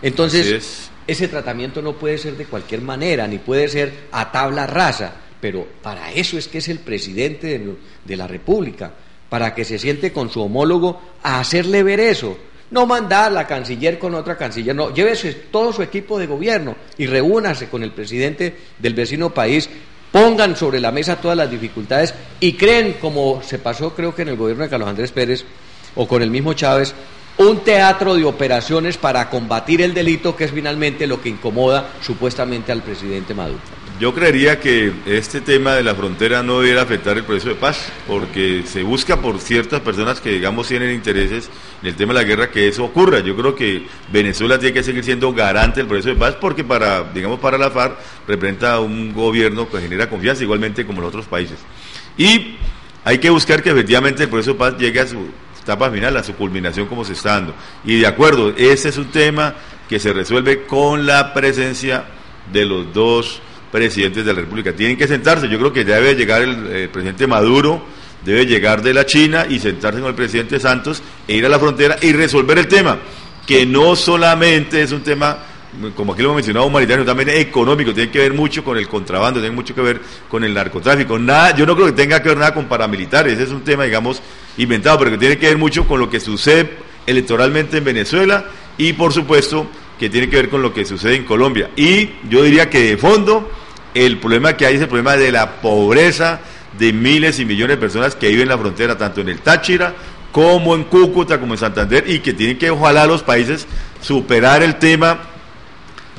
Entonces, ese tratamiento no puede ser de cualquier manera, ni puede ser a tabla rasa, pero para eso es que es el presidente de la República, para que se siente con su homólogo a hacerle ver eso. No mandar a la canciller con otra canciller, no, llévese todo su equipo de gobierno y reúnase con el presidente del vecino país, pongan sobre la mesa todas las dificultades y creen, como se pasó creo que en el gobierno de Carlos Andrés Pérez o con el mismo Chávez, un teatro de operaciones para combatir el delito, que es finalmente lo que incomoda supuestamente al presidente Maduro. Yo creería que este tema de la frontera no debiera afectar el proceso de paz, porque se busca por ciertas personas que, digamos, tienen intereses en el tema de la guerra que eso ocurra. Yo creo que Venezuela tiene que seguir siendo garante del proceso de paz, porque para la FARC representa un gobierno que genera confianza, igualmente como los otros países. Y hay que buscar que efectivamente el proceso de paz llegue a su etapa final, a su culminación como se está dando. Y de acuerdo, ese es un tema que se resuelve con la presencia de los dos presidentes de la República. Tienen que sentarse. Yo creo que ya debe llegar el presidente Maduro, debe llegar de la China y sentarse con el presidente Santos e ir a la frontera y resolver el tema, que no solamente es un tema, como aquí lo hemos mencionado, humanitario, también económico, tiene que ver mucho con el contrabando, tiene mucho que ver con el narcotráfico. Nada, yo no creo que tenga que ver nada con paramilitares, ese es un tema, digamos, inventado, pero que tiene que ver mucho con lo que sucede electoralmente en Venezuela y, por supuesto, que tiene que ver con lo que sucede en Colombia. Y yo diría que de fondo el problema que hay es el problema de la pobreza de miles y millones de personas que viven en la frontera, tanto en el Táchira como en Cúcuta, como en Santander, y que tienen que, ojalá, los países superar el tema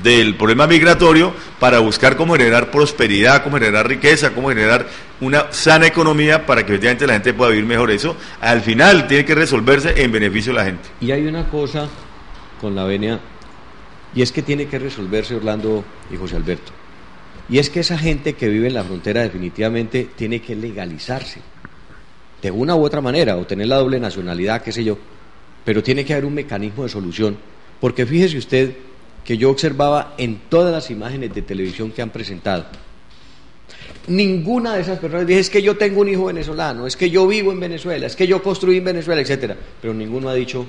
del problema migratorio para buscar cómo generar prosperidad, cómo generar riqueza, cómo generar una sana economía para que efectivamente la gente pueda vivir mejor. Eso al final tiene que resolverse en beneficio de la gente. Y hay una cosa con la venia, y es que tiene que resolverse, Orlando y José Alberto, y es que esa gente que vive en la frontera definitivamente tiene que legalizarse de una u otra manera, o tener la doble nacionalidad, qué sé yo, pero tiene que haber un mecanismo de solución, porque fíjese usted que yo observaba en todas las imágenes de televisión que han presentado, ninguna de esas personas dice: es que yo tengo un hijo venezolano, es que yo vivo en Venezuela, es que yo construí en Venezuela, etcétera, pero ninguno ha dicho: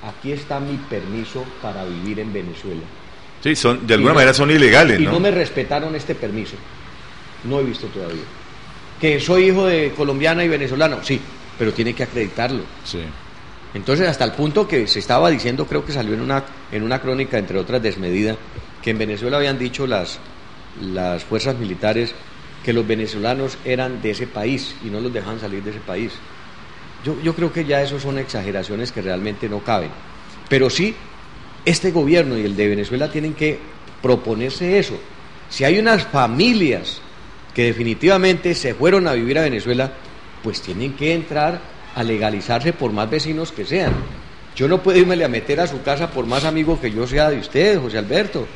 aquí está mi permiso para vivir en Venezuela. Sí, de alguna manera son ilegales, ¿no? Y no me respetaron este permiso. No he visto todavía. Que soy hijo de colombiana y venezolano, sí, pero tiene que acreditarlo. Sí. Entonces, hasta el punto que se estaba diciendo, creo que salió en una crónica, entre otras desmedida, que en Venezuela habían dicho las fuerzas militares que los venezolanos eran de ese país y no los dejaban salir de ese país. Yo creo que ya eso son exageraciones que realmente no caben. Pero sí, este gobierno y el de Venezuela tienen que proponerse eso. Si hay unas familias que definitivamente se fueron a vivir a Venezuela, pues tienen que entrar a legalizarse por más vecinos que sean. Yo no puedo irme a meter a su casa por más amigo que yo sea de usted, José Alberto.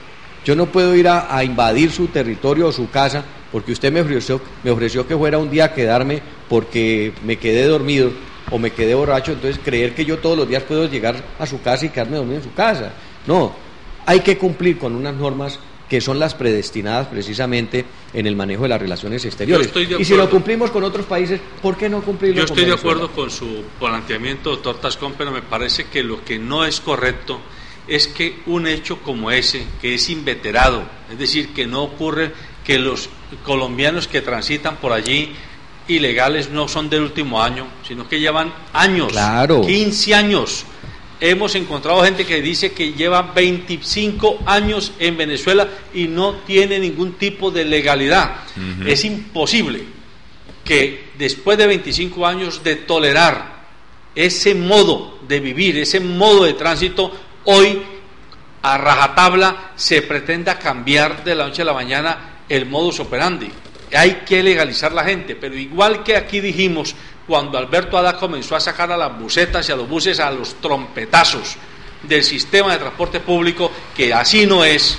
Yo no puedo ir a invadir su territorio o su casa porque usted me ofreció que fuera un día a quedarme porque me quedé dormido o me quedé borracho, entonces creer que yo todos los días puedo llegar a su casa y quedarme dormido en su casa. No, hay que cumplir con unas normas que son las predestinadas precisamente en el manejo de las relaciones exteriores. Y si lo cumplimos con otros países, ¿por qué no cumplirlo con Venezuela? Yo estoy de acuerdo con su planteamiento, doctor Tascón, pero me parece que lo que no es correcto es que un hecho como ese, que es inveterado, es decir, que no ocurre, que los colombianos que transitan por allí ilegales no son del último año, sino que llevan años, claro, 15 años. Hemos encontrado gente que dice que lleva 25 años en Venezuela y no tiene ningún tipo de legalidad. Uh-huh. Es imposible que después de 25 años de tolerar ese modo de vivir, ese modo de tránsito, hoy a rajatabla se pretenda cambiar de la noche a la mañana el modus operandi. Hay que legalizar la gente, pero igual que aquí dijimos, cuando Alberto Haddad comenzó a sacar a las busetas y a los buses a los trompetazos del sistema de transporte público, que así no es,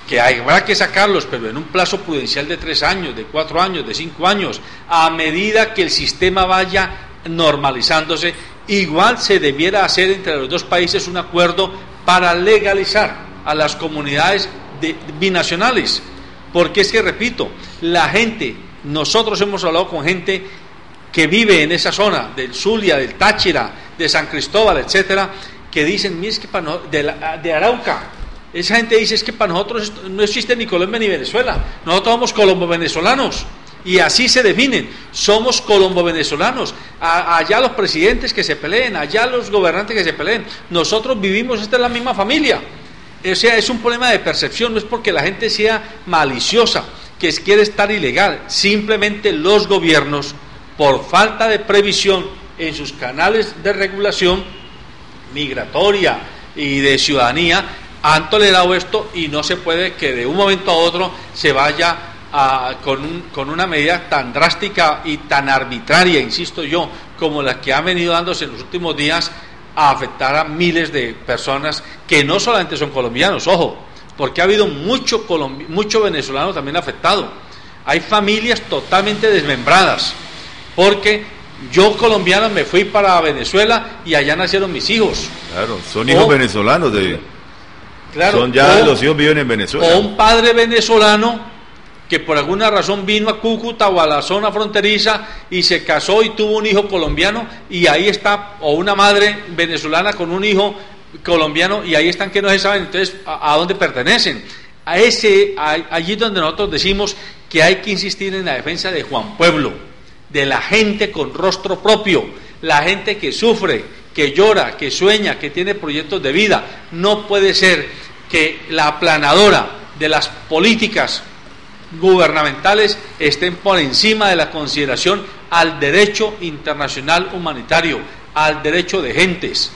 que habrá que sacarlos, pero en un plazo prudencial de 3 años, de 4 años, de 5 años, a medida que el sistema vaya normalizándose, igual se debiera hacer entre los dos países un acuerdo para legalizar a las comunidades binacionales. Porque es que, repito, la gente, nosotros hemos hablado con gente que vive en esa zona del Zulia, del Táchira, de San Cristóbal, etcétera, que dicen: mira, es que de Arauca, esa gente dice: es que para nosotros no existe ni Colombia ni Venezuela, nosotros somos colombo-venezolanos, y así se definen, somos colombo-venezolanos. Allá los presidentes que se peleen, allá los gobernantes que se peleen, nosotros vivimos, esta es la misma familia. O sea, es un problema de percepción, no es porque la gente sea maliciosa, que quiere estar ilegal, simplemente los gobiernos, por falta de previsión en sus canales de regulación, migratoria y de ciudadanía, han tolerado esto, y no se puede que de un momento a otro se vaya con una medida tan drástica y tan arbitraria, insisto yo, como la que han venido dándose en los últimos días, a afectar a miles de personas que no solamente son colombianos, ojo, porque ha habido mucho venezolano también afectado. Hay familias totalmente desmembradas, porque yo, colombiano, me fui para Venezuela y allá nacieron mis hijos. Claro, son hijos venezolanos claro, son ya los hijos viven en Venezuela. O un padre venezolano que por alguna razón vino a Cúcuta o a la zona fronteriza y se casó y tuvo un hijo colombiano, y ahí está, o una madre venezolana con un hijo colombiano, y ahí están que no se saben entonces a dónde pertenecen. Allí es donde nosotros decimos que hay que insistir en la defensa de Juan Pueblo, de la gente con rostro propio, la gente que sufre, que llora, que sueña, que tiene proyectos de vida. No puede ser que la aplanadora de las políticas gubernamentales estén por encima de la consideración al derecho internacional humanitario, al derecho de gentes.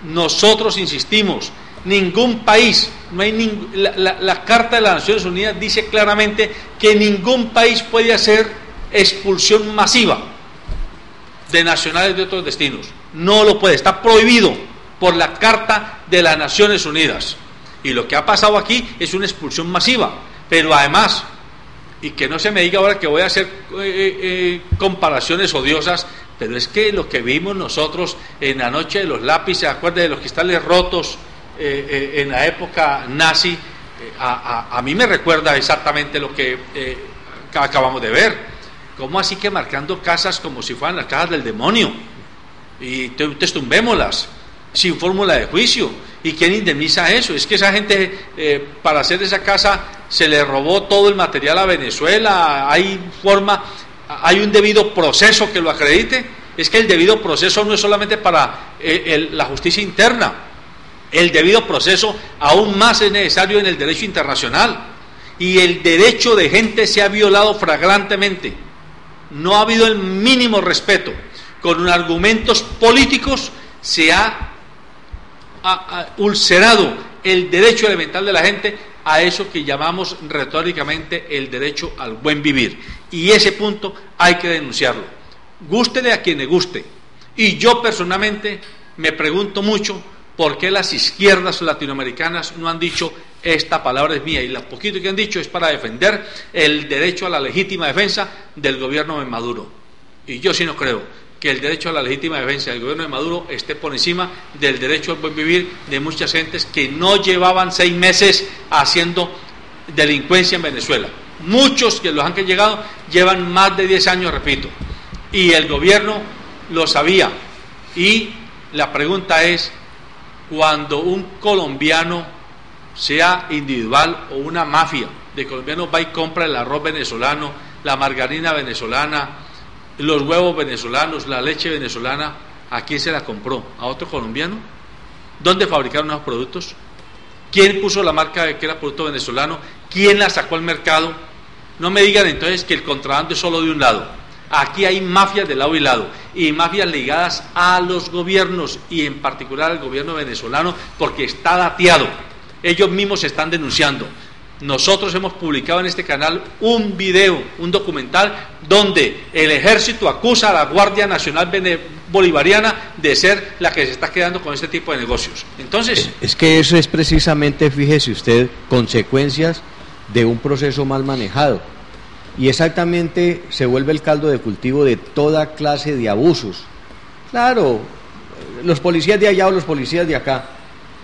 Nosotros insistimos, ningún país, la Carta de las Naciones Unidas dice claramente que ningún país puede hacer expulsión masiva de nacionales de otros destinos. No lo puede, está prohibido por la Carta de las Naciones Unidas. Y lo que ha pasado aquí es una expulsión masiva, pero además, y que no se me diga ahora que voy a hacer comparaciones odiosas, pero es que lo que vimos nosotros en la noche de los lápices, acuérdense de los cristales rotos en la época nazi, a mí me recuerda exactamente lo que acabamos de ver. ¿Cómo así que marcando casas como si fueran las casas del demonio? Y entonces tumbémoslas sin fórmula de juicio. ¿Y quién indemniza eso? Es que esa gente, para hacer esa casa, se le robó todo el material a Venezuela. Hay un debido proceso que lo acredite. Es que el debido proceso no es solamente para la justicia interna. El debido proceso aún más es necesario en el derecho internacional. Y el derecho de gente se ha violado flagrantemente. No ha habido el mínimo respeto. Con argumentos políticos se ha ulcerado el derecho elemental de la gente a eso que llamamos retóricamente el derecho al buen vivir, y ese punto hay que denunciarlo, gústele a quien le guste. Y yo personalmente me pregunto mucho por qué las izquierdas latinoamericanas no han dicho esta palabra es mía, y lo poquito que han dicho es para defender el derecho a la legítima defensa del gobierno de Maduro. Y yo sí no creo que el derecho a la legítima defensa del gobierno de Maduro esté por encima del derecho al buen vivir de muchas gentes que no llevaban 6 meses haciendo delincuencia en Venezuela. Muchos que los han llegado llevan más de 10 años, repito, y el gobierno lo sabía. Y la pregunta es, cuando un colombiano, sea individual o una mafia de colombianos, va y compra el arroz venezolano, la margarina venezolana, los huevos venezolanos, la leche venezolana, ¿a quién se la compró? ¿A otro colombiano? ¿Dónde fabricaron esos productos? ¿Quién puso la marca de que era producto venezolano? ¿Quién la sacó al mercado? No me digan entonces que el contrabando es solo de un lado. Aquí hay mafias de lado y lado, y mafias ligadas a los gobiernos, y en particular al gobierno venezolano, porque está dateado. Ellos mismos se están denunciando. Nosotros hemos publicado en este canal un video, un documental, donde el ejército acusa a la Guardia Nacional Bolivariana de ser la que se está quedando con este tipo de negocios. Entonces, es que eso es precisamente, fíjese usted, consecuencias de un proceso mal manejado, y exactamente se vuelve el caldo de cultivo de toda clase de abusos. Claro, los policías de allá o los policías de acá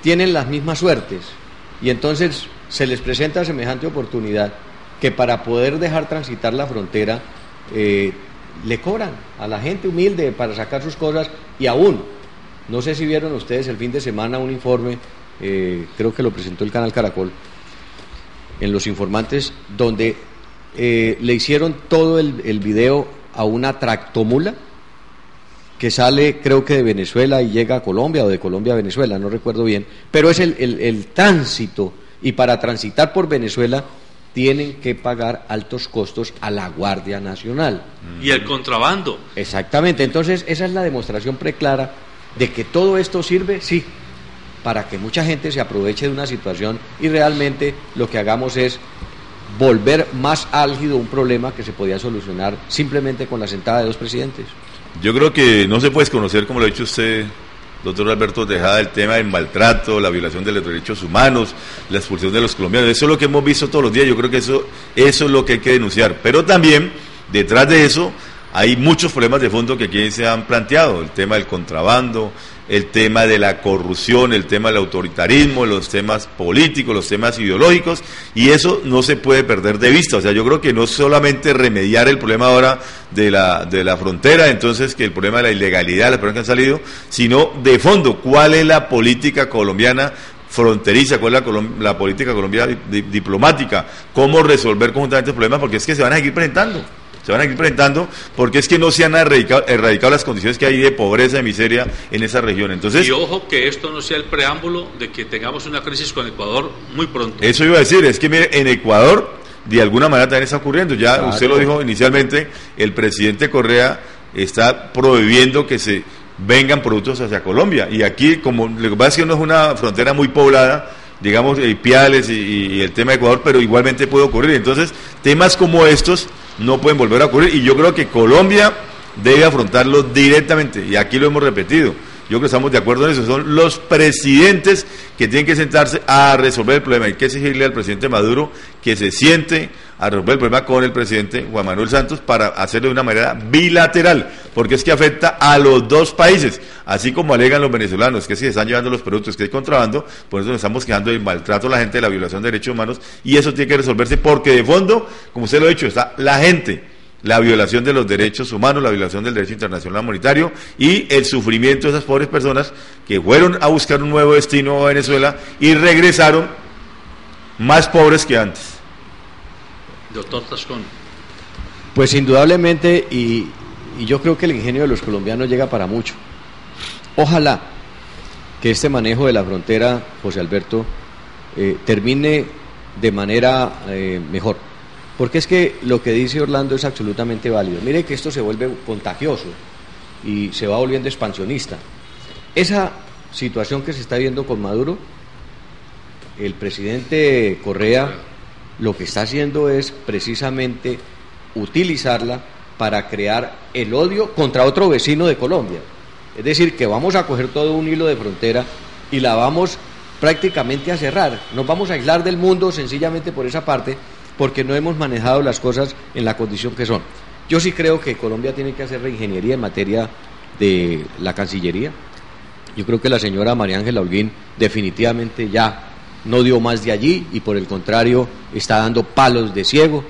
tienen las mismas suertes, y entonces se les presenta semejante oportunidad que para poder dejar transitar la frontera le cobran a la gente humilde para sacar sus cosas. Y aún, no sé si vieron ustedes el fin de semana un informe, creo que lo presentó el canal Caracol, en Los Informantes, donde le hicieron todo el video a una tractomula que sale, creo que de Venezuela y llega a Colombia, o de Colombia a Venezuela, no recuerdo bien, pero es el tránsito, y para transitar por Venezuela tienen que pagar altos costos a la Guardia Nacional. Y el contrabando. Exactamente, entonces esa es la demostración preclara De que todo esto sirve, sí, para que mucha gente se aproveche de una situación y realmente lo que hagamos es volver más álgido un problema que se podía solucionar simplemente con la sentada de dos presidentes. Yo creo que no se puede desconocer, como lo ha dicho usted, doctor Alberto Tejada, el tema del maltrato, la violación de los derechos humanos, la expulsión de los colombianos. Eso es lo que hemos visto todos los días. Yo creo que eso es lo que hay que denunciar. Pero también, detrás de eso, hay muchos problemas de fondo que aquí se han planteado. El tema del contrabando, el tema de la corrupción, el tema del autoritarismo, los temas políticos, los temas ideológicos, y eso no se puede perder de vista. O sea, yo creo que no solamente remediar el problema ahora de la frontera, entonces que el problema de la ilegalidad, las personas que han salido, sino de fondo, ¿cuál es la política colombiana fronteriza, cuál es la política colombiana diplomática, cómo resolver conjuntamente el problema? Porque es que se van a seguir presentando porque es que no se han erradicado las condiciones que hay de pobreza, de miseria en esa región. Entonces, y ojo que esto no sea el preámbulo de que tengamos una crisis con Ecuador muy pronto. Eso iba a decir, es que mire, en Ecuador de alguna manera también está ocurriendo, ya claro. Usted lo dijo inicialmente, el presidente Correa está prohibiendo que se vengan productos hacia Colombia, y aquí, como lo que pasa es que no es una frontera muy poblada, digamos, Ipiales y el tema de Ecuador, pero igualmente puede ocurrir. Entonces, temas como estos no pueden volver a ocurrir, y yo creo que Colombia debe afrontarlo directamente, y aquí lo hemos repetido. Yo creo que estamos de acuerdo en eso, son los presidentes que tienen que sentarse a resolver el problema. Hay que exigirle al presidente Maduro que se siente a resolver el problema con el presidente Juan Manuel Santos para hacerlo de una manera bilateral, porque es que afecta a los dos países, así como alegan los venezolanos, que si se están llevando los productos, que hay contrabando, por eso nos estamos quejando del maltrato a la gente, de la violación de derechos humanos, y eso tiene que resolverse porque de fondo, como usted lo ha dicho, está la gente, la violación de los derechos humanos, la violación del derecho internacional humanitario y el sufrimiento de esas pobres personas que fueron a buscar un nuevo destino a Venezuela y regresaron más pobres que antes. Doctor Tascón. Pues indudablemente, y yo creo que el ingenio de los colombianos llega para mucho. Ojalá que este manejo de la frontera, José Alberto, termine de manera mejor. Porque es que lo que dice Orlando es absolutamente válido. Mire que esto se vuelve contagioso y se va volviendo expansionista. Esa situación que se está viendo con Maduro, el presidente Correa lo que está haciendo es precisamente utilizarla para crear el odio contra otro vecino de Colombia. Es decir, que vamos a coger todo un hilo de frontera y la vamos prácticamente a cerrar. Nos vamos a aislar del mundo sencillamente por esa parte, porque no hemos manejado las cosas en la condición que son. Yo sí creo que Colombia tiene que hacer reingeniería en materia de la Cancillería. Yo creo que la señora María Ángela Holguín definitivamente ya no dio más de allí y por el contrario está dando palos de ciego.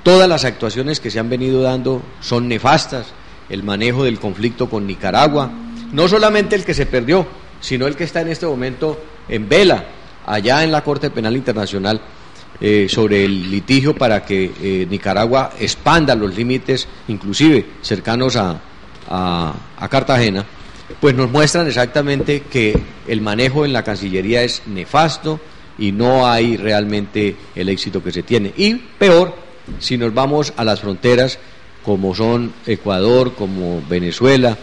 Todas las actuaciones que se han venido dando son nefastas. El manejo del conflicto con Nicaragua, no solamente el que se perdió, sino el que está en este momento en vela, allá en la Corte Penal Internacional, sobre el litigio para que Nicaragua expanda los límites, inclusive cercanos a Cartagena, pues nos muestran exactamente que el manejo en la Cancillería es nefasto y no hay realmente el éxito que se tiene. Y peor, si nos vamos a las fronteras como son Ecuador, como Venezuela,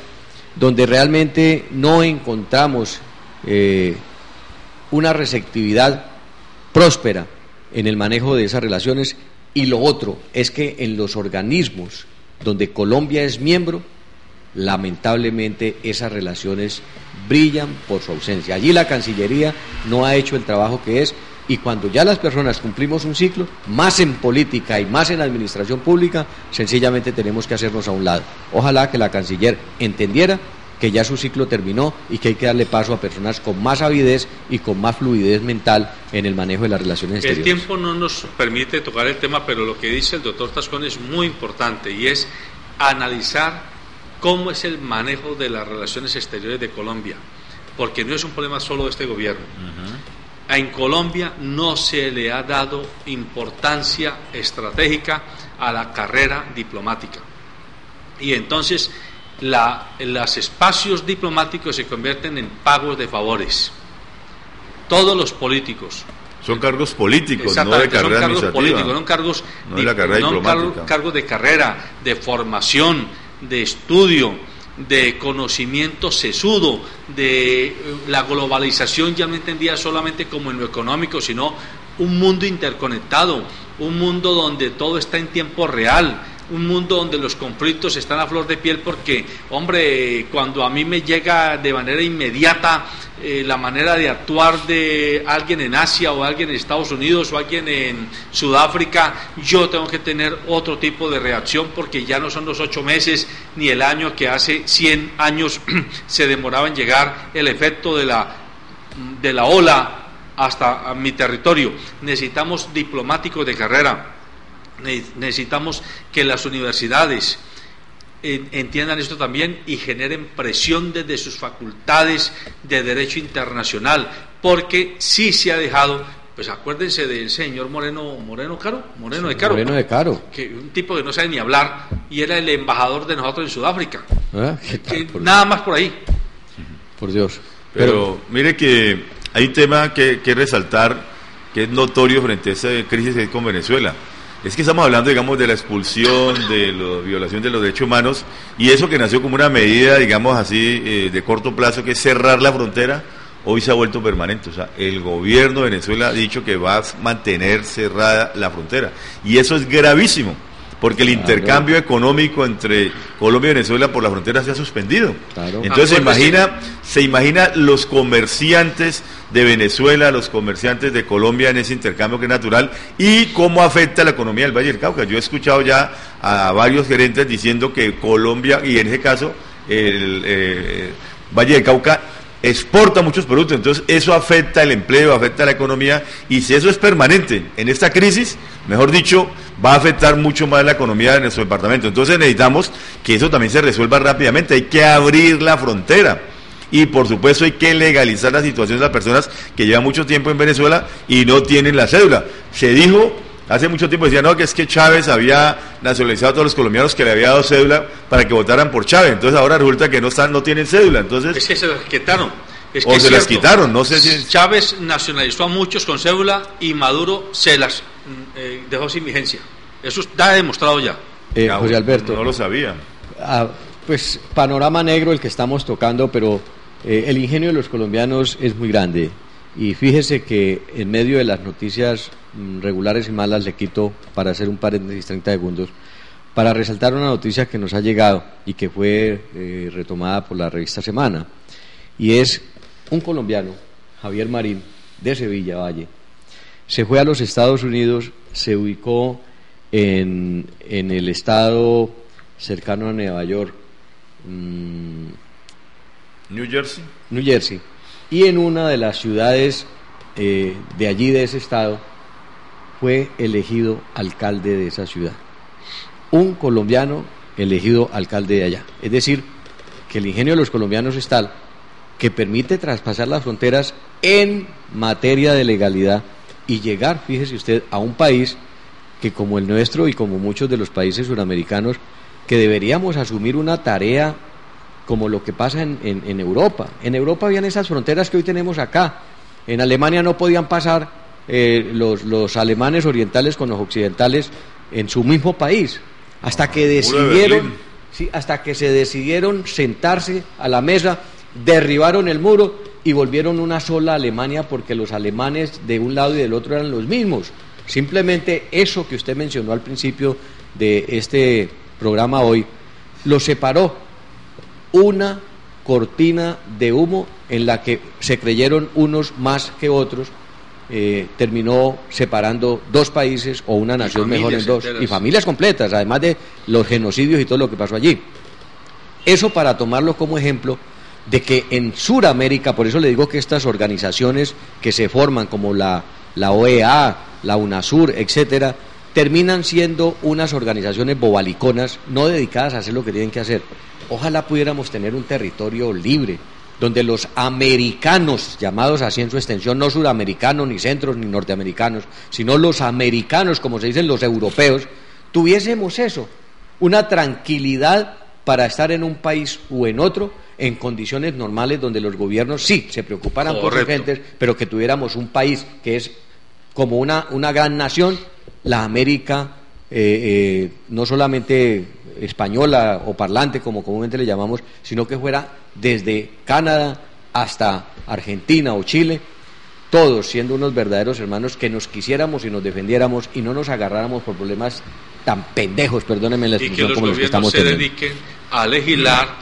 donde realmente no encontramos una receptividad próspera en el manejo de esas relaciones. Y lo otro es que en los organismos donde Colombia es miembro, lamentablemente esas relaciones brillan por su ausencia. Allí la Cancillería no ha hecho el trabajo que es, y cuando ya las personas cumplimos un ciclo, más en política y más en administración pública, sencillamente tenemos que hacernos a un lado. Ojalá que la Canciller entendiera que ya su ciclo terminó y que hay que darle paso a personas con más avidez y con más fluidez mental en el manejo de las relaciones exteriores. El tiempo no nos permite tocar el tema, pero lo que dice el doctor Tascón es muy importante, y es analizar cómo es el manejo de las relaciones exteriores de Colombia, porque no es un problema solo de este gobierno. En Colombia no se le ha dado importancia estratégica a la carrera diplomática, y entonces los espacios diplomáticos se convierten en pagos de favores. Todos los políticos son cargos políticos, no de carrera son cargos administrativa, políticos, no cargos no de la carrera diplomática, cargos de carrera, de formación, de estudio, de conocimiento sesudo, de la globalización, ya no entendía solamente como en lo económico, sino un mundo interconectado, un mundo donde todo está en tiempo real, un mundo donde los conflictos están a flor de piel, porque, hombre, cuando a mí me llega de manera inmediata la manera de actuar de alguien en Asia o alguien en Estados Unidos o alguien en Sudáfrica, yo tengo que tener otro tipo de reacción, porque ya no son los 8 meses ni el año que hace 100 años se demoraba en llegar el efecto de la ola hasta mi territorio. Necesitamos diplomáticos de carrera. Necesitamos que las universidades entiendan esto también y generen presión desde sus facultades de derecho internacional, porque sí se ha dejado, pues acuérdense del señor Moreno de Caro, que un tipo que no sabe ni hablar y era el embajador de nosotros en Sudáfrica. Nada más por ahí. Por Dios. Pero mire que hay un tema que resaltar, que es notorio frente a esa crisis que hay con Venezuela. Es que estamos hablando, digamos, de la expulsión, de la violación de los derechos humanos, y eso que nació como una medida, digamos así, de corto plazo, que es cerrar la frontera, hoy se ha vuelto permanente. O sea, el gobierno de Venezuela ha dicho que va a mantener cerrada la frontera, y eso es gravísimo, porque el intercambio económico entre Colombia y Venezuela por la frontera se ha suspendido. Claro. Entonces se imagina los comerciantes de Venezuela, los comerciantes de Colombia en ese intercambio que es natural, y cómo afecta la economía del Valle del Cauca. Yo he escuchado ya a varios gerentes diciendo que Colombia, y en ese caso el Valle del Cauca, exporta muchos productos, entonces eso afecta el empleo, afecta la economía, y si eso es permanente en esta crisis, mejor dicho, va a afectar mucho más la economía de nuestro departamento. Entonces necesitamos que eso también se resuelva rápidamente. Hay que abrir la frontera y por supuesto hay que legalizar la situación de las personas que llevan mucho tiempo en Venezuela y no tienen la cédula. Se dijo hace mucho tiempo, decía, no, que es que Chávez había nacionalizado a todos los colombianos que le había dado cédula para que votaran por Chávez. Entonces ahora resulta que no tienen cédula. Entonces, es que se las quitaron. Las quitaron, no sé si... Chávez nacionalizó a muchos con cédula y Maduro se las dejó sin vigencia. Eso está demostrado ya. José Alberto. No lo sabía. Pues panorama negro el que estamos tocando, pero el ingenio de los colombianos es muy grande. Y fíjese que en medio de las noticias regulares y malas, le quito, para hacer un paréntesis 30 segundos, para resaltar una noticia que nos ha llegado y que fue retomada por la revista Semana, y es un colombiano, Javier Marín, de Sevilla Valle, se fue a los Estados Unidos, se ubicó en el estado cercano a Nueva York, New Jersey, y en una de las ciudades de allí, de ese estado, fue elegido alcalde de esa ciudad. Un colombiano elegido alcalde de allá. Es decir, que el ingenio de los colombianos es tal que permite traspasar las fronteras en materia de legalidad y llegar, fíjese usted, a un país que, como el nuestro y como muchos de los países suramericanos, que deberíamos asumir una tarea como lo que pasa en Europa. En Europa habían esas fronteras que hoy tenemos acá. En Alemania no podían pasar los alemanes orientales con los occidentales en su mismo país, hasta que se decidieron sentarse a la mesa, derribaron el muro y volvieron una sola Alemania, porque los alemanes de un lado y del otro eran los mismos. Simplemente eso que usted mencionó al principio de este programa hoy, los separó una cortina de humo en la que se creyeron unos más que otros. Terminó separando dos países o una nación mejor en dos, y familias completas, además de los genocidios y todo lo que pasó allí. Eso para tomarlo como ejemplo de que en Suramérica, por eso le digo que estas organizaciones que se forman como la OEA, la UNASUR, etcétera, terminan siendo unas organizaciones bobaliconas, no dedicadas a hacer lo que tienen que hacer. Ojalá pudiéramos tener un territorio libre, donde los americanos, llamados así en su extensión, no suramericanos, ni centros, ni norteamericanos, sino los americanos, como se dicen los europeos, tuviésemos eso, una tranquilidad para estar en un país u en otro, en condiciones normales, donde los gobiernos sí se preocuparan por sus gentes, pero que tuviéramos un país que es como una gran nación, la América, no solamente española o parlante, como comúnmente le llamamos, sino que fuera desde Canadá hasta Argentina o Chile, todos siendo unos verdaderos hermanos, que nos quisiéramos y nos defendiéramos y no nos agarráramos por problemas tan pendejos, perdónenme la expresión, como los que estamos teniendo. Y que los gobiernos se dediquen a legislar,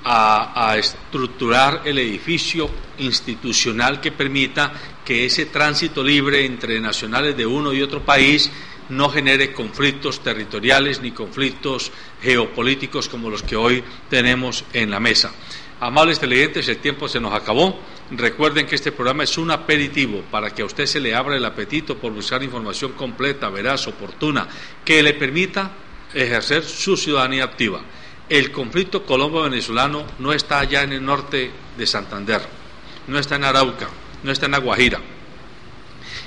a estructurar el edificio institucional que permita que ese tránsito libre entre nacionales de uno y otro país no genere conflictos territoriales ni conflictos geopolíticos como los que hoy tenemos en la mesa. Amables televidentes, el tiempo se nos acabó. Recuerden que este programa es un aperitivo para que a usted se le abra el apetito por buscar información completa, veraz, oportuna, que le permita ejercer su ciudadanía activa. El conflicto colombo-venezolano no está allá en el norte de Santander, no está en Arauca, no está en La Guajira.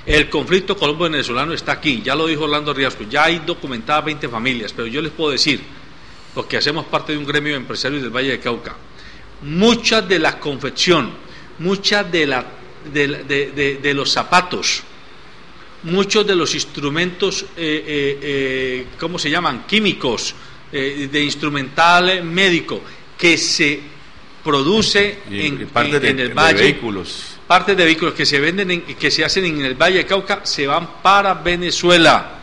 El conflicto colombo-venezolano está aquí, ya lo dijo Orlando Riasco, ya hay documentadas 20 familias, pero yo les puedo decir, porque hacemos parte de un gremio de empresarios del Valle de Cauca, mucha de la confección, mucha de los zapatos, muchos de los instrumentos, ¿cómo se llaman? Químicos, de instrumental médico, que se produce en el Valle, partes de vehículos que se venden, que se hacen en el Valle de Cauca, se van para Venezuela.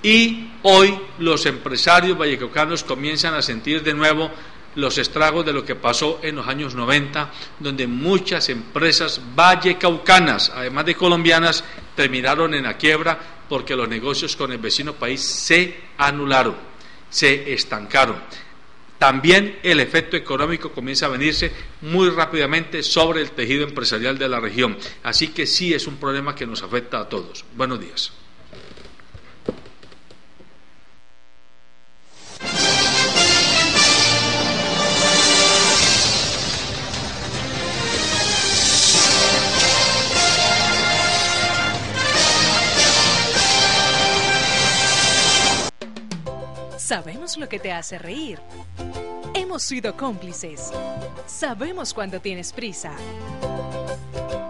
Y hoy los empresarios vallecaucanos comienzan a sentir de nuevo los estragos de lo que pasó en los años 90, donde muchas empresas vallecaucanas, además de colombianas, terminaron en la quiebra porque los negocios con el vecino país se anularon, se estancaron. También el efecto económico comienza a venirse muy rápidamente sobre el tejido empresarial de la región. Así que sí es un problema que nos afecta a todos. Buenos días. Sabemos lo que te hace reír. Hemos sido cómplices. Sabemos cuando tienes prisa.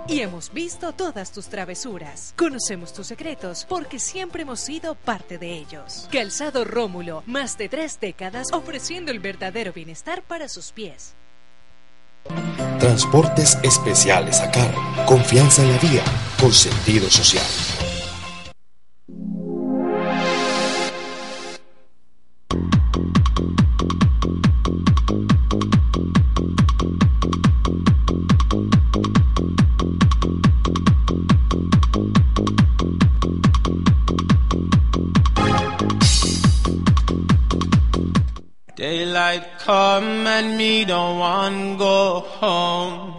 Y hemos visto todas tus travesuras. Conocemos tus secretos porque siempre hemos sido parte de ellos. Calzado Rómulo, más de 3 décadas ofreciendo el verdadero bienestar para sus pies. Transportes especiales a cargo. Confianza en la vía, con sentido social. Daylight come and me don't want go home.